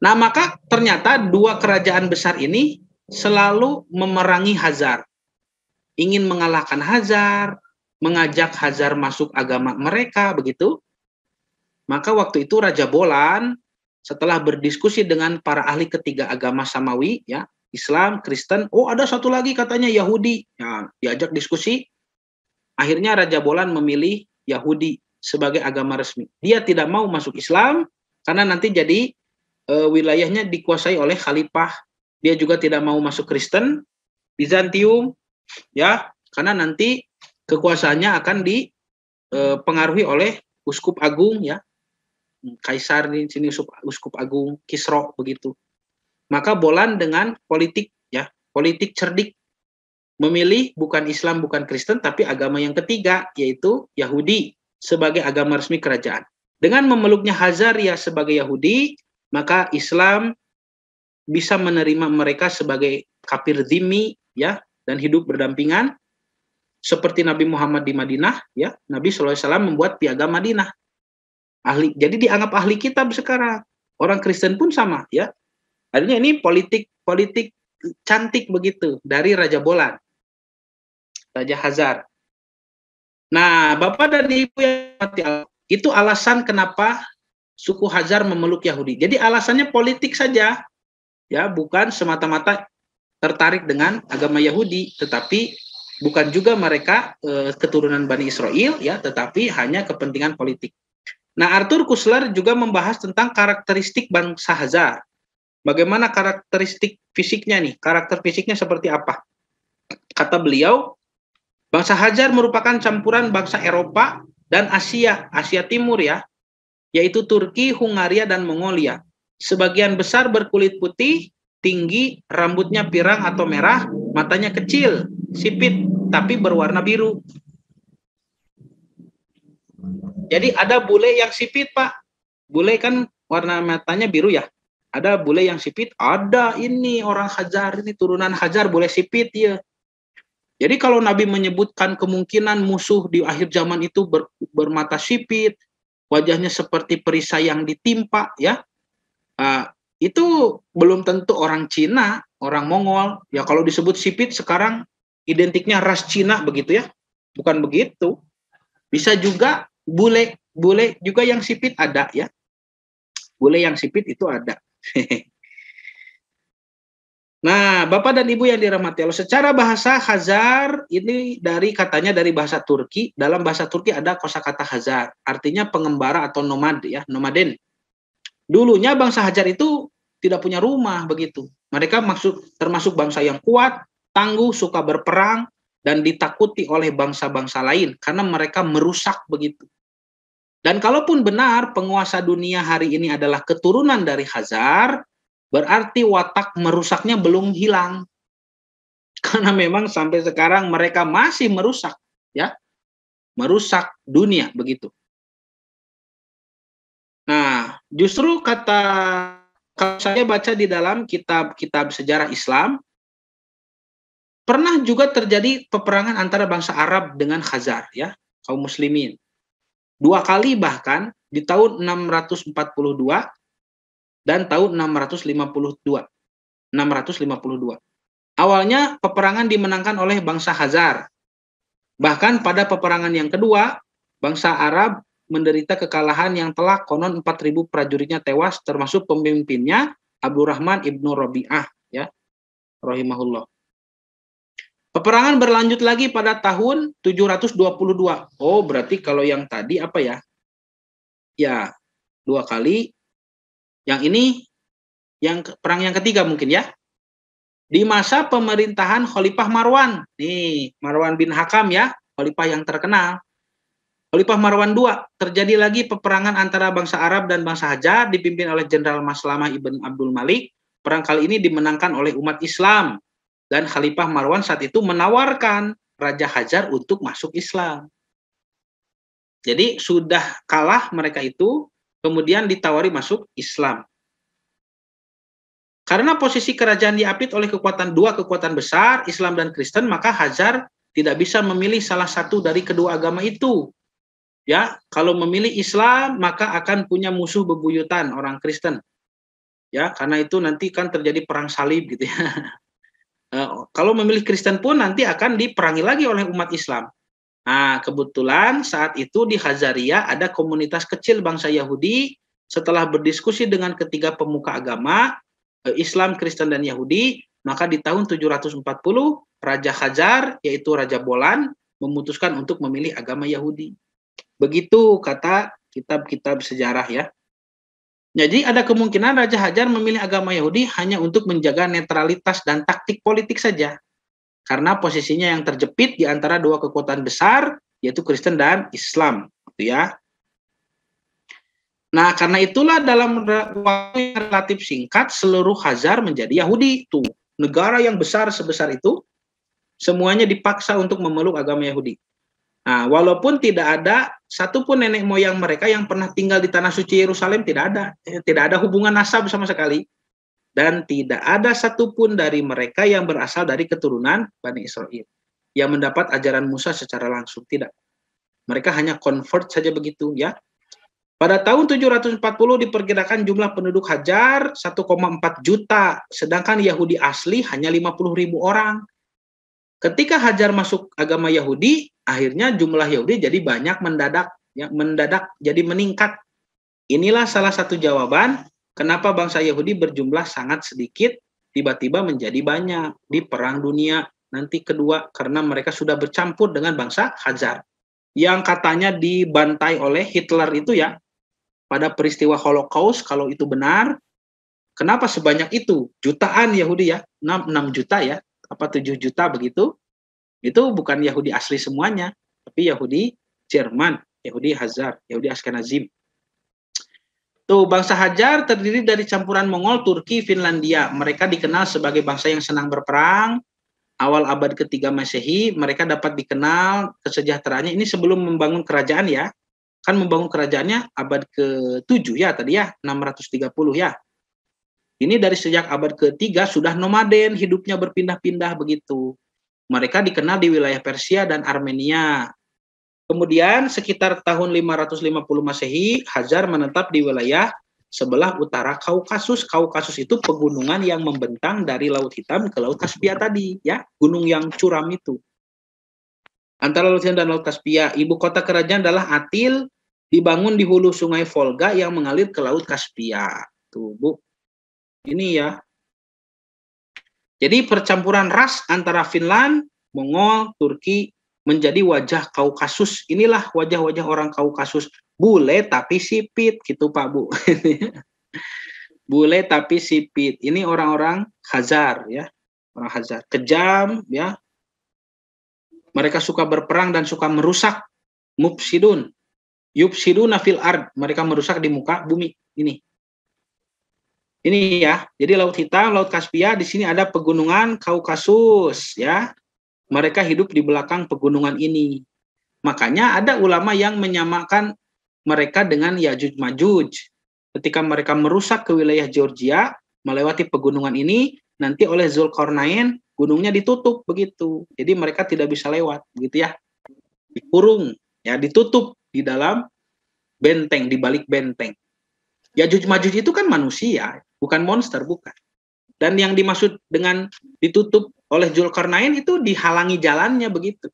Nah, maka ternyata 2 kerajaan besar ini selalu memerangi Khazar. Ingin mengalahkan Khazar, mengajak Khazar masuk agama mereka, begitu. Maka waktu itu Raja Bolan setelah berdiskusi dengan para ahli ketiga agama Samawi, ya, Islam, Kristen, ada satu lagi katanya Yahudi. Ya, diajak diskusi. Akhirnya Raja Bolan memilih Yahudi sebagai agama resmi. Dia tidak mau masuk Islam karena nanti jadi wilayahnya dikuasai oleh khalifah. Dia juga tidak mau masuk Kristen, Bizantium, ya, karena nanti kekuasaannya akan dipengaruhi oleh uskup agung, ya, kaisar di sini uskup agung, Kisro begitu. Maka Bolan dengan politik, ya, politik cerdik, memilih bukan Islam, bukan Kristen, tapi agama yang ketiga, yaitu Yahudi sebagai agama resmi kerajaan. Dengan memeluknya Khazaria sebagai Yahudi, maka Islam bisa menerima mereka sebagai kafir dhimmi ya, dan hidup berdampingan seperti Nabi Muhammad di Madinah ya. Nabi SAW membuat piagam Madinah. Jadi dianggap ahli kitab sekarang. Orang Kristen pun sama ya. Artinya ini politik cantik begitu dari Raja Bolan. Raja Khazar. Nah, Bapak dan Ibu yang mati, itu alasan kenapa suku Khazar memeluk Yahudi. Jadi alasannya politik saja. Ya, bukan semata-mata tertarik dengan agama Yahudi, tetapi bukan juga mereka keturunan Bani Israel ya, tetapi hanya kepentingan politik. Nah, Arthur Koestler juga membahas tentang karakteristik bangsa Khazar. Bagaimana karakteristik fisiknya nih? Karakter fisiknya seperti apa? Kata beliau, bangsa Khazar merupakan campuran bangsa Eropa dan Asia Timur ya, yaitu Turki, Hungaria dan Mongolia. Sebagian besar berkulit putih, tinggi, rambutnya pirang atau merah, matanya kecil, sipit, tapi berwarna biru. Jadi ada bule yang sipit, Pak. Bule kan warna matanya biru ya. Ada bule yang sipit, ada ini orang Hajar, ini turunan Hajar bule sipit ya. Jadi kalau Nabi menyebutkan kemungkinan musuh di akhir zaman itu bermata sipit, wajahnya seperti perisai yang ditimpa ya. Itu belum tentu orang Cina, orang Mongol. Ya kalau disebut sipit sekarang identiknya ras Cina begitu ya. Bukan begitu. Bisa juga bule juga yang sipit ada ya. Bule yang sipit itu ada. Nah, Bapak dan Ibu yang dirahmati Allah, secara bahasa Khazar ini katanya dari bahasa Turki. Dalam bahasa Turki ada kosakata Khazar, artinya pengembara atau nomad ya, nomaden. Dulunya bangsa Hajar itu tidak punya rumah begitu. Mereka termasuk bangsa yang kuat, tangguh, suka berperang dan ditakuti oleh bangsa-bangsa lain karena mereka merusak begitu. Dan kalaupun benar penguasa dunia hari ini adalah keturunan dari Khazar, berarti watak merusaknya belum hilang. Karena memang sampai sekarang mereka masih merusak, ya. Merusak dunia begitu. Nah, justru kalau saya baca di dalam kitab-kitab sejarah Islam, pernah juga terjadi peperangan antara bangsa Arab dengan Khazar, ya, kaum muslimin. 2 kali bahkan di tahun 642 dan tahun 652. Awalnya peperangan dimenangkan oleh bangsa Khazar. Bahkan pada peperangan yang kedua, bangsa Arab menderita kekalahan yang telak, konon 4.000 prajuritnya tewas termasuk pemimpinnya Abdurrahman ibnu Rabi'ah ya, rahimahullah. Peperangan berlanjut lagi pada tahun 722. Oh, berarti kalau yang tadi apa ya? Ya, 2 kali. Yang ini perang yang ketiga mungkin ya. Di masa pemerintahan Khalifah Marwan. Nih, Marwan bin Hakam ya, khalifah yang terkenal. Khalifah Marwan II, terjadi lagi peperangan antara bangsa Arab dan bangsa Hajar dipimpin oleh Jenderal Maslamah ibn Abdul Malik. Perang kali ini dimenangkan oleh umat Islam. Dan Khalifah Marwan saat itu menawarkan Raja Hajar untuk masuk Islam. Jadi sudah kalah mereka itu, kemudian ditawari masuk Islam. Karena posisi kerajaan diapit oleh dua kekuatan besar, Islam dan Kristen, maka Hajar tidak bisa memilih salah satu dari kedua agama itu. Ya, kalau memilih Islam maka akan punya musuh bebuyutan orang Kristen. Ya, karena itu nanti kan terjadi perang salib gitu ya. Kalau memilih Kristen pun nanti akan diperangi lagi oleh umat Islam. Nah, kebetulan saat itu di Khazaria ada komunitas kecil bangsa Yahudi. Setelah berdiskusi dengan ketiga pemuka agama, Islam, Kristen, dan Yahudi, maka di tahun 740, Raja Khazar, yaitu Raja Bolan, memutuskan untuk memilih agama Yahudi. Begitu kata kitab-kitab sejarah ya. Jadi ada kemungkinan Raja Hajar memilih agama Yahudi hanya untuk menjaga netralitas dan taktik politik saja. Karena posisinya yang terjepit di antara dua kekuatan besar, yaitu Kristen dan Islam. Gitu ya. Nah, karena itulah dalam waktu yang relatif singkat, seluruh Khazar menjadi Yahudi. Tuh, negara yang besar sebesar itu, semuanya dipaksa untuk memeluk agama Yahudi. Nah, walaupun tidak ada satupun nenek moyang mereka yang pernah tinggal di tanah suci Yerusalem, tidak ada hubungan nasab sama sekali, dan tidak ada satupun dari mereka yang berasal dari keturunan Bani Israel yang mendapat ajaran Musa secara langsung, tidak. Mereka hanya convert saja begitu ya. Pada tahun 740 diperkirakan jumlah penduduk Hajar 1,4 juta, sedangkan Yahudi asli hanya 50.000 orang. Ketika Hajar masuk agama Yahudi, akhirnya jumlah Yahudi jadi banyak mendadak jadi meningkat. Inilah salah satu jawaban kenapa bangsa Yahudi berjumlah sangat sedikit tiba-tiba menjadi banyak di Perang Dunia nanti kedua karena mereka sudah bercampur dengan bangsa Hajar yang katanya dibantai oleh Hitler itu ya pada peristiwa Holocaust. Kalau itu benar, kenapa sebanyak itu? Jutaan Yahudi ya, 6 juta ya. 7 juta begitu, itu bukan Yahudi asli semuanya, tapi Yahudi Jerman, Yahudi Hazar, Yahudi Ashkenazim. Tuh, bangsa Hajar terdiri dari campuran Mongol, Turki, Finlandia. Mereka dikenal sebagai bangsa yang senang berperang. Awal abad ketiga Masehi, mereka dapat dikenal kesejahteraannya ini sebelum membangun kerajaan ya, kan membangun kerajaannya abad ke-7 ya tadi ya, 630 ya. Ini dari sejak abad ke-3 sudah nomaden, hidupnya berpindah-pindah begitu. Mereka dikenal di wilayah Persia dan Armenia. Kemudian sekitar tahun 550 Masehi, Khazar menetap di wilayah sebelah utara Kaukasus. Kaukasus itu pegunungan yang membentang dari Laut Hitam ke Laut Kaspia tadi, ya, gunung yang curam itu. Antara Laut Hitam dan Laut Kaspia, ibu kota kerajaan adalah Atil, dibangun di hulu sungai Volga yang mengalir ke Laut Kaspia. Tuh, Bu. Ini ya. Jadi percampuran ras antara Finland, Mongol, Turki menjadi wajah Kaukasus. Inilah wajah-wajah orang Kaukasus. Bule tapi sipit gitu Pak Bu. Bule tapi sipit. Ini orang-orang Khazar ya. Orang Khazar kejam ya. Mereka suka berperang dan suka merusak. Mufsidun. Yufsiduna fil ard. Mereka merusak di muka bumi. Ini ya, jadi Laut Hitam, Laut Kaspia, di sini ada pegunungan Kaukasus, ya. Mereka hidup di belakang pegunungan ini. Makanya ada ulama yang menyamakan mereka dengan Yajuj Majuj. Ketika mereka merusak ke wilayah Georgia, melewati pegunungan ini, nanti oleh Zulkarnain, gunungnya ditutup begitu. Jadi mereka tidak bisa lewat, begitu ya. Dikurung, ya, ditutup di dalam benteng, di balik benteng. Yajuj Majuj itu kan manusia, bukan monster, bukan. Dan yang dimaksud dengan ditutup oleh Zulkarnain itu dihalangi jalannya begitu.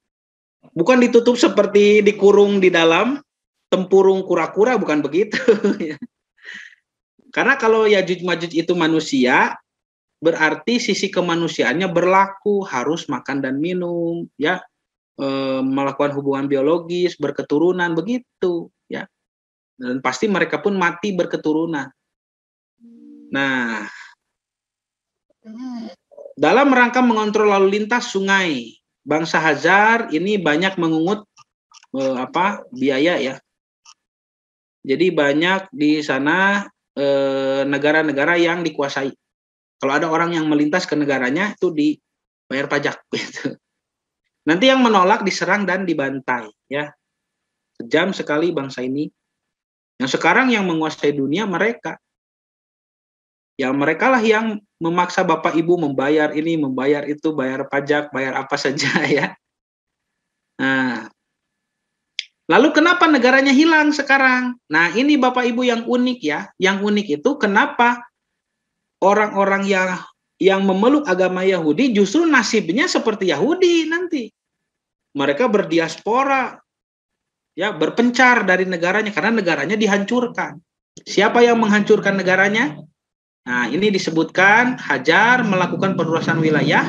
Bukan ditutup seperti dikurung di dalam tempurung kura-kura, bukan begitu. Karena kalau Yajuj Majuj itu manusia, berarti sisi kemanusiaannya berlaku, harus makan dan minum, ya, melakukan hubungan biologis, berketurunan, begitu, ya. Dan pasti mereka pun mati berketurunan. Nah, dalam rangka mengontrol lalu lintas sungai, bangsa Khazar ini banyak mengungut biaya ya. Jadi banyak di sana negara-negara yang dikuasai. Kalau ada orang yang melintas ke negaranya itu dibayar pajak gitu. Nanti yang menolak diserang dan dibantai ya. Kejam sekali bangsa ini. Yang sekarang yang menguasai dunia mereka. Ya mereka lah yang memaksa bapak ibu membayar ini, membayar itu, bayar pajak, bayar apa saja ya. Nah, lalu kenapa negaranya hilang sekarang? Nah ini bapak ibu yang unik ya. Yang unik itu kenapa orang-orang yang memeluk agama Yahudi justru nasibnya seperti Yahudi nanti. Mereka berdiaspora, ya, berpencar dari negaranya karena negaranya dihancurkan. Siapa yang menghancurkan negaranya? Nah, ini disebutkan Hajar melakukan perluasan wilayah.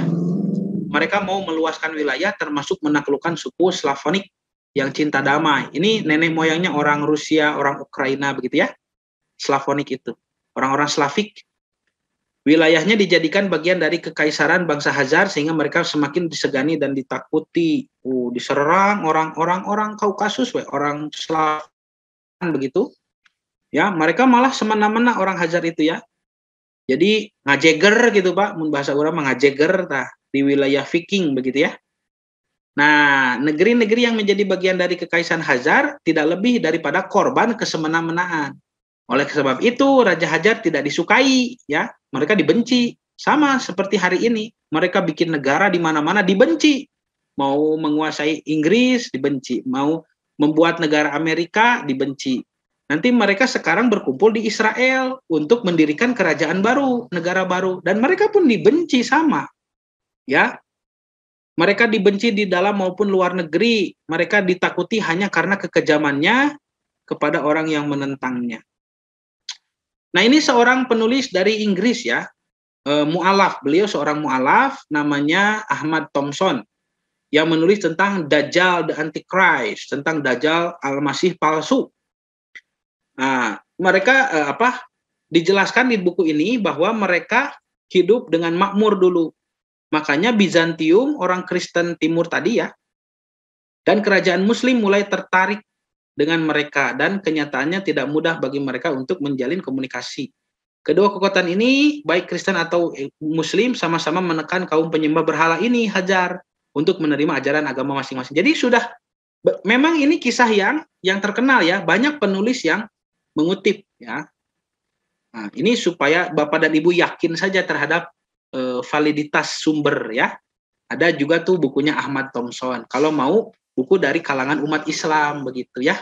Mereka mau meluaskan wilayah termasuk menaklukkan suku Slavonik yang cinta damai. Ini nenek moyangnya orang Rusia, orang Ukraina begitu ya. Slavonik itu, orang-orang Slavik. Wilayahnya dijadikan bagian dari kekaisaran bangsa Khazar sehingga mereka semakin disegani dan ditakuti. Diserang orang Kaukasus, orang Slav begitu. Ya, mereka malah semena-mena orang Khazar itu ya. Jadi ngajeger gitu Pak, mun bahasa urang ngajeger tah di wilayah Viking begitu ya. Nah, negeri-negeri yang menjadi bagian dari kekaisaran Khazar tidak lebih daripada korban kesemena-menaan. Oleh sebab itu Raja Hajar tidak disukai ya, mereka dibenci. Sama seperti hari ini, mereka bikin negara di mana-mana dibenci. Mau menguasai Inggris dibenci, mau membuat negara Amerika dibenci. Nanti mereka sekarang berkumpul di Israel untuk mendirikan kerajaan baru, negara baru, dan mereka pun dibenci sama. Ya. Mereka dibenci di dalam maupun luar negeri. Mereka ditakuti hanya karena kekejamannya kepada orang yang menentangnya. Nah ini seorang penulis dari Inggris ya, mu'alaf, beliau seorang mu'alaf namanya Ahmad Thompson yang menulis tentang Dajjal the Antichrist, tentang Dajjal Al-Masih palsu. Nah, mereka dijelaskan di buku ini bahwa mereka hidup dengan makmur dulu. Makanya Bizantium, orang Kristen Timur tadi ya, dan kerajaan Muslim mulai tertarik dengan mereka dan kenyataannya tidak mudah bagi mereka untuk menjalin komunikasi. Kedua kekuatan ini, baik Kristen atau Muslim, sama-sama menekan kaum penyembah berhala ini, Hajar, untuk menerima ajaran agama masing-masing. Jadi sudah Memang ini kisah yang terkenal ya, banyak penulis yang mengutip ya. Nah, ini supaya Bapak dan Ibu yakin saja terhadap validitas sumber ya. Ada juga tuh bukunya Ahmad Thompson. Kalau mau buku dari kalangan umat Islam begitu ya.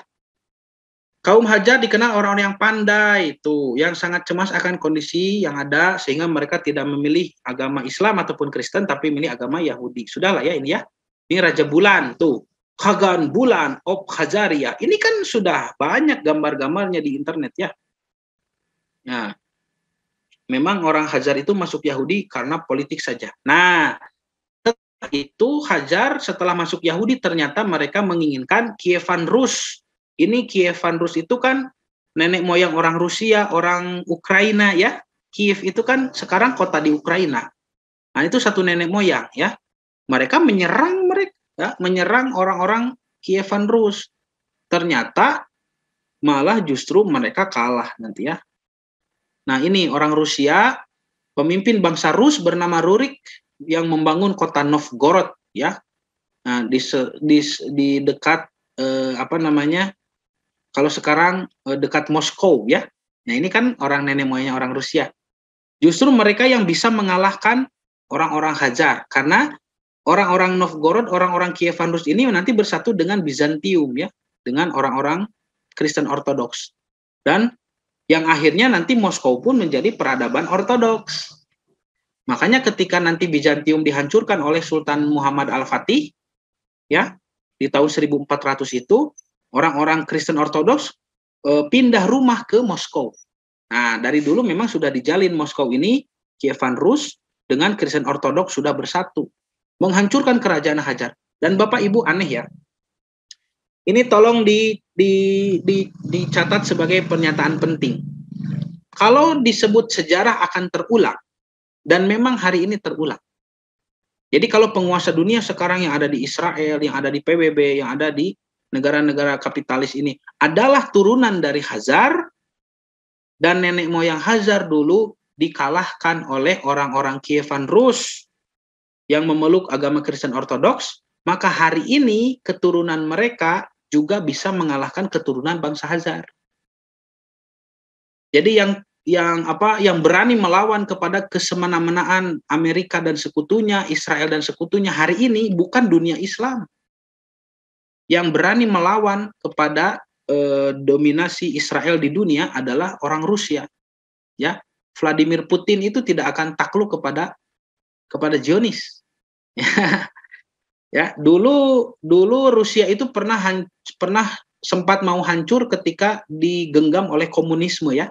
Kaum Hajar dikenal orang-orang yang pandai itu, yang sangat cemas akan kondisi yang ada sehingga mereka tidak memilih agama Islam ataupun Kristen tapi memilih agama Yahudi. Sudahlah ya ini ya. Ini Raja Bulan tuh. Khagan Bulan of Hazaria. Ini kan sudah banyak gambar-gambarnya di internet ya. Nah, memang orang Hajar itu masuk Yahudi karena politik saja. Nah, itu Hajar setelah masuk Yahudi ternyata mereka menginginkan Kievan Rus. Ini Kievan Rus itu kan nenek moyang orang Rusia, orang Ukraina ya. Kiev itu kan sekarang kota di Ukraina. Nah, itu satu nenek moyang ya. Mereka menyerang orang-orang Kievan Rus. Ternyata malah justru mereka kalah nanti ya. Nah, ini orang Rusia, pemimpin bangsa Rus bernama Rurik yang membangun kota Novgorod ya. Nah, di dekat kalau sekarang dekat Moskow ya. Nah, ini kan orang nenek moyangnya orang Rusia. Justru mereka yang bisa mengalahkan orang-orang Hajar karena orang-orang Novgorod, orang-orang Kievan Rus ini nanti bersatu dengan Bizantium ya, dengan orang-orang Kristen Ortodoks. Dan yang akhirnya nanti Moskow pun menjadi peradaban Ortodoks. Makanya ketika nanti Bizantium dihancurkan oleh Sultan Muhammad Al-Fatih ya, di tahun 1400 itu orang-orang Kristen Ortodoks pindah rumah ke Moskow. Nah, dari dulu memang sudah dijalin Moskow ini, Kievan Rus dengan Kristen Ortodoks sudah bersatu, menghancurkan kerajaan Hajar. Dan Bapak Ibu aneh ya, ini tolong dicatat sebagai pernyataan penting. Kalau disebut sejarah akan terulang, dan memang hari ini terulang. Jadi kalau penguasa dunia sekarang yang ada di Israel, yang ada di PBB, yang ada di negara-negara kapitalis ini adalah turunan dari Hajar, dan nenek moyang Hajar dulu dikalahkan oleh orang-orang Kievan Rus yang memeluk agama Kristen Ortodoks, maka hari ini keturunan mereka juga bisa mengalahkan keturunan bangsa Hajar. Jadi yang berani melawan kepada kesemena-menaan Amerika dan sekutunya, Israel dan sekutunya hari ini bukan dunia Islam. Yang berani melawan kepada dominasi Israel di dunia adalah orang Rusia. Ya, Vladimir Putin itu tidak akan takluk kepada Zionis. Ya, dulu Rusia itu pernah sempat mau hancur ketika digenggam oleh komunisme ya.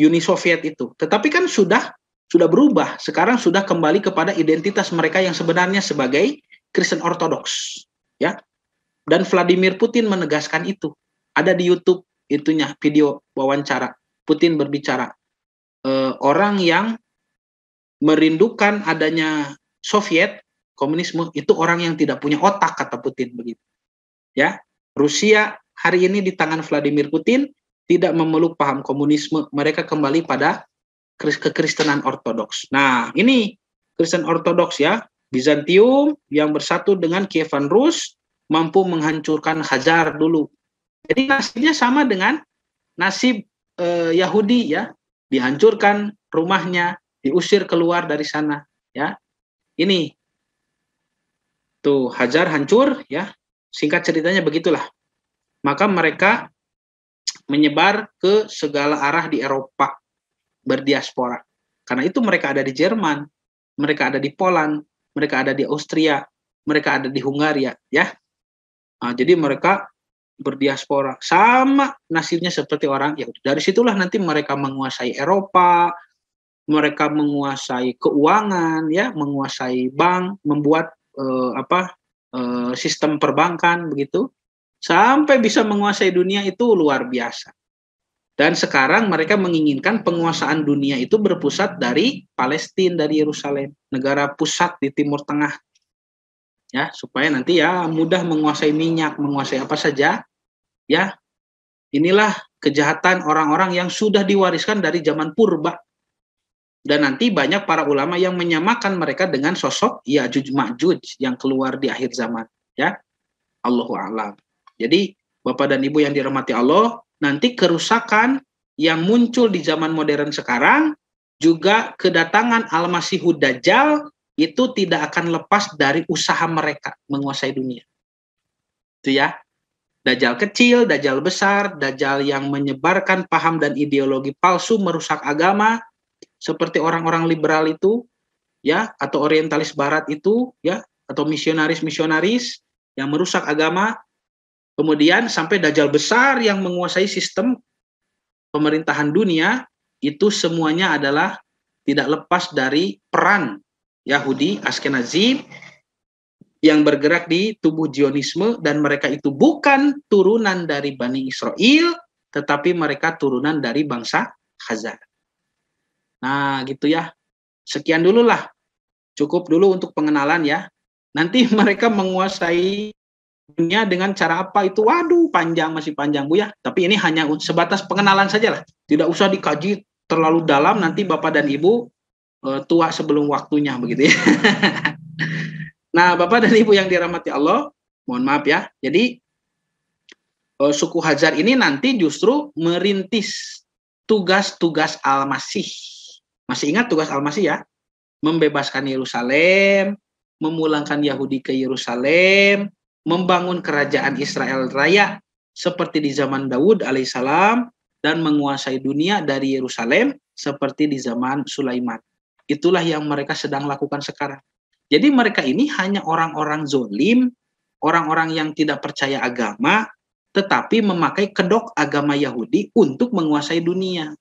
Uni Soviet itu. Tetapi kan sudah berubah. Sekarang sudah kembali kepada identitas mereka yang sebenarnya sebagai Kristen Ortodoks. Ya. Dan Vladimir Putin menegaskan itu. Ada di YouTube itunya, video wawancara. Putin berbicara. Orang yang merindukan adanya Soviet, komunisme, itu orang yang tidak punya otak, kata Putin begitu. Ya, Rusia hari ini di tangan Vladimir Putin tidak memeluk paham komunisme, mereka kembali pada kekristenan Ortodoks. Nah, ini Kristen Ortodoks ya, Bizantium yang bersatu dengan Kievan Rus mampu menghancurkan Hajar dulu. Jadi nasibnya sama dengan nasib Yahudi ya, dihancurkan rumahnya, diusir keluar dari sana ya. Ini tuh Hajar hancur ya. Singkat ceritanya begitulah. Maka mereka menyebar ke segala arah di Eropa, berdiaspora. Karena itu mereka ada di Jerman, mereka ada di Poland, mereka ada di Austria, mereka ada di Hungaria ya. Nah, jadi mereka berdiaspora, sama nasibnya seperti orang Yahudi. Dari situlah nanti mereka menguasai Eropa, mereka menguasai keuangan, ya, menguasai bank, membuat sistem perbankan begitu, sampai bisa menguasai dunia itu luar biasa. Dan sekarang mereka menginginkan penguasaan dunia itu berpusat dari Palestina, dari Yerusalem, negara pusat di Timur Tengah. Ya, supaya nanti ya mudah menguasai minyak, menguasai apa saja. Ya, inilah kejahatan orang-orang yang sudah diwariskan dari zaman purba. Dan nanti banyak para ulama yang menyamakan mereka dengan sosok Ya'juj Ma'juj yang keluar di akhir zaman. Ya, Allahu a'lam. Jadi Bapak dan Ibu yang dirahmati Allah, nanti kerusakan yang muncul di zaman modern sekarang, juga kedatangan Al-Masihud Dajjal itu tidak akan lepas dari usaha mereka menguasai dunia. Itu ya. Dajjal kecil, Dajjal besar, Dajjal yang menyebarkan paham dan ideologi palsu merusak agama, seperti orang-orang liberal itu, ya, atau orientalis barat itu, ya, atau misionaris-misionaris yang merusak agama. Kemudian sampai Dajjal besar yang menguasai sistem pemerintahan dunia, itu semuanya adalah tidak lepas dari peran Yahudi Askenazi yang bergerak di tubuh Zionisme, dan mereka itu bukan turunan dari Bani Israel, tetapi mereka turunan dari bangsa Khazar. Nah, gitu ya. Sekian dulu lah. Cukup dulu untuk pengenalan ya. Nanti mereka menguasai dunia dengan cara apa itu? Waduh, panjang, masih panjang Bu ya. Tapi ini hanya sebatas pengenalan saja lah. Tidak usah dikaji terlalu dalam, nanti Bapak dan Ibu tua sebelum waktunya begitu ya. Nah, Bapak dan Ibu yang dirahmati Allah, mohon maaf ya. Jadi suku Khazar ini nanti justru merintis tugas-tugas Al-Masih. Masih ingat tugas Al-Masih ya? Membebaskan Yerusalem, memulangkan Yahudi ke Yerusalem, membangun kerajaan Israel Raya seperti di zaman Daud alaihissalam, dan menguasai dunia dari Yerusalem seperti di zaman Sulaiman. Itulah yang mereka sedang lakukan sekarang. Jadi mereka ini hanya orang-orang zolim, orang-orang yang tidak percaya agama, tetapi memakai kedok agama Yahudi untuk menguasai dunia.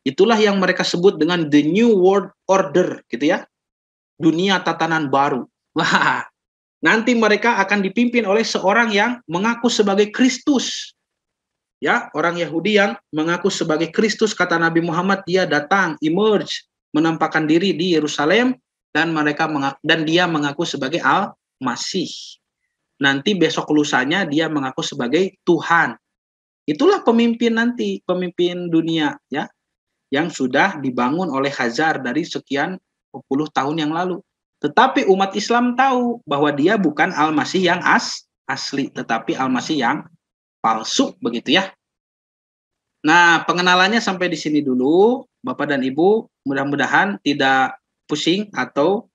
Itulah yang mereka sebut dengan the new world order, gitu ya. Dunia tatanan baru. Wah, nanti mereka akan dipimpin oleh seorang yang mengaku sebagai Kristus. Ya, orang Yahudi yang mengaku sebagai Kristus, kata Nabi Muhammad, dia datang, emerge, menampakkan diri di Yerusalem, dan dia mengaku sebagai Al-Masih. Nanti besok lusanya dia mengaku sebagai Tuhan. Itulah pemimpin nanti, pemimpin dunia, ya, yang sudah dibangun oleh Khazar dari sekian puluh tahun yang lalu. Tetapi umat Islam tahu bahwa dia bukan Al-Masih yang asli, tetapi Al-Masih yang palsu, begitu ya. Nah, pengenalannya sampai di sini dulu, Bapak dan Ibu. Mudah-mudahan tidak pusing atau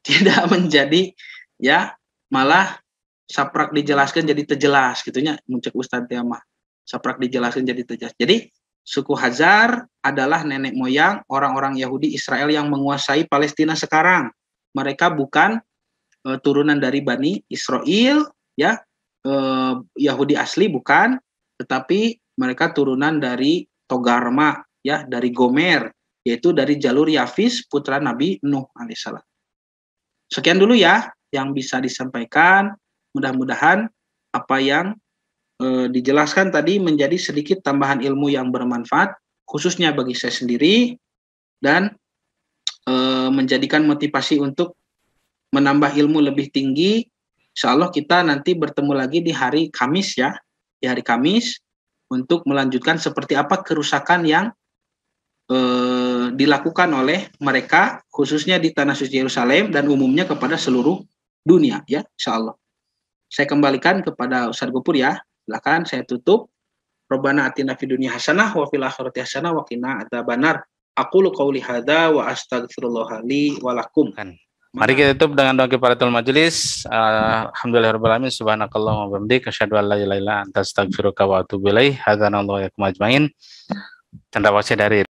tidak menjadi ya malah saprak dijelaskan jadi terjelas, gitunya. Muncul Ustadz Tiamah. Saprak dijelaskan jadi terjelas. Jadi suku Khazar adalah nenek moyang orang-orang Yahudi Israel yang menguasai Palestina sekarang. Mereka bukan turunan dari Bani Israel, ya, Yahudi asli bukan, tetapi mereka turunan dari Togarma, ya, dari Gomer, yaitu dari jalur Yafis putra Nabi Nuh alaihissalam. Sekian dulu ya yang bisa disampaikan. Mudah-mudahan apa yang dijelaskan tadi menjadi sedikit tambahan ilmu yang bermanfaat, khususnya bagi saya sendiri, dan menjadikan motivasi untuk menambah ilmu lebih tinggi. Insya Allah kita nanti bertemu lagi di hari Kamis ya, di hari Kamis, untuk melanjutkan seperti apa kerusakan yang dilakukan oleh mereka, khususnya di Tanah Suci Yerusalem dan umumnya kepada seluruh dunia ya, insya Allah. Saya kembalikan kepada Ustadz Gopur ya. Silakan saya tutup. Rabbana atina fid dunya hasanah wa fil akhirati hasanah wa qina adzabannar. Aqulu qauli hadza wa astaghfirullah li wa lakum. Mari kita tutup dengan doa kifaratul majelis. Alhamdulillahirabbil alamin, subhanakallahumma wa bihamdika asyhadu an la ilaha illa anta astaghfiruka wa atubu ilaik. Hadzanallahu wa yakum ajmain. Canda wasya dari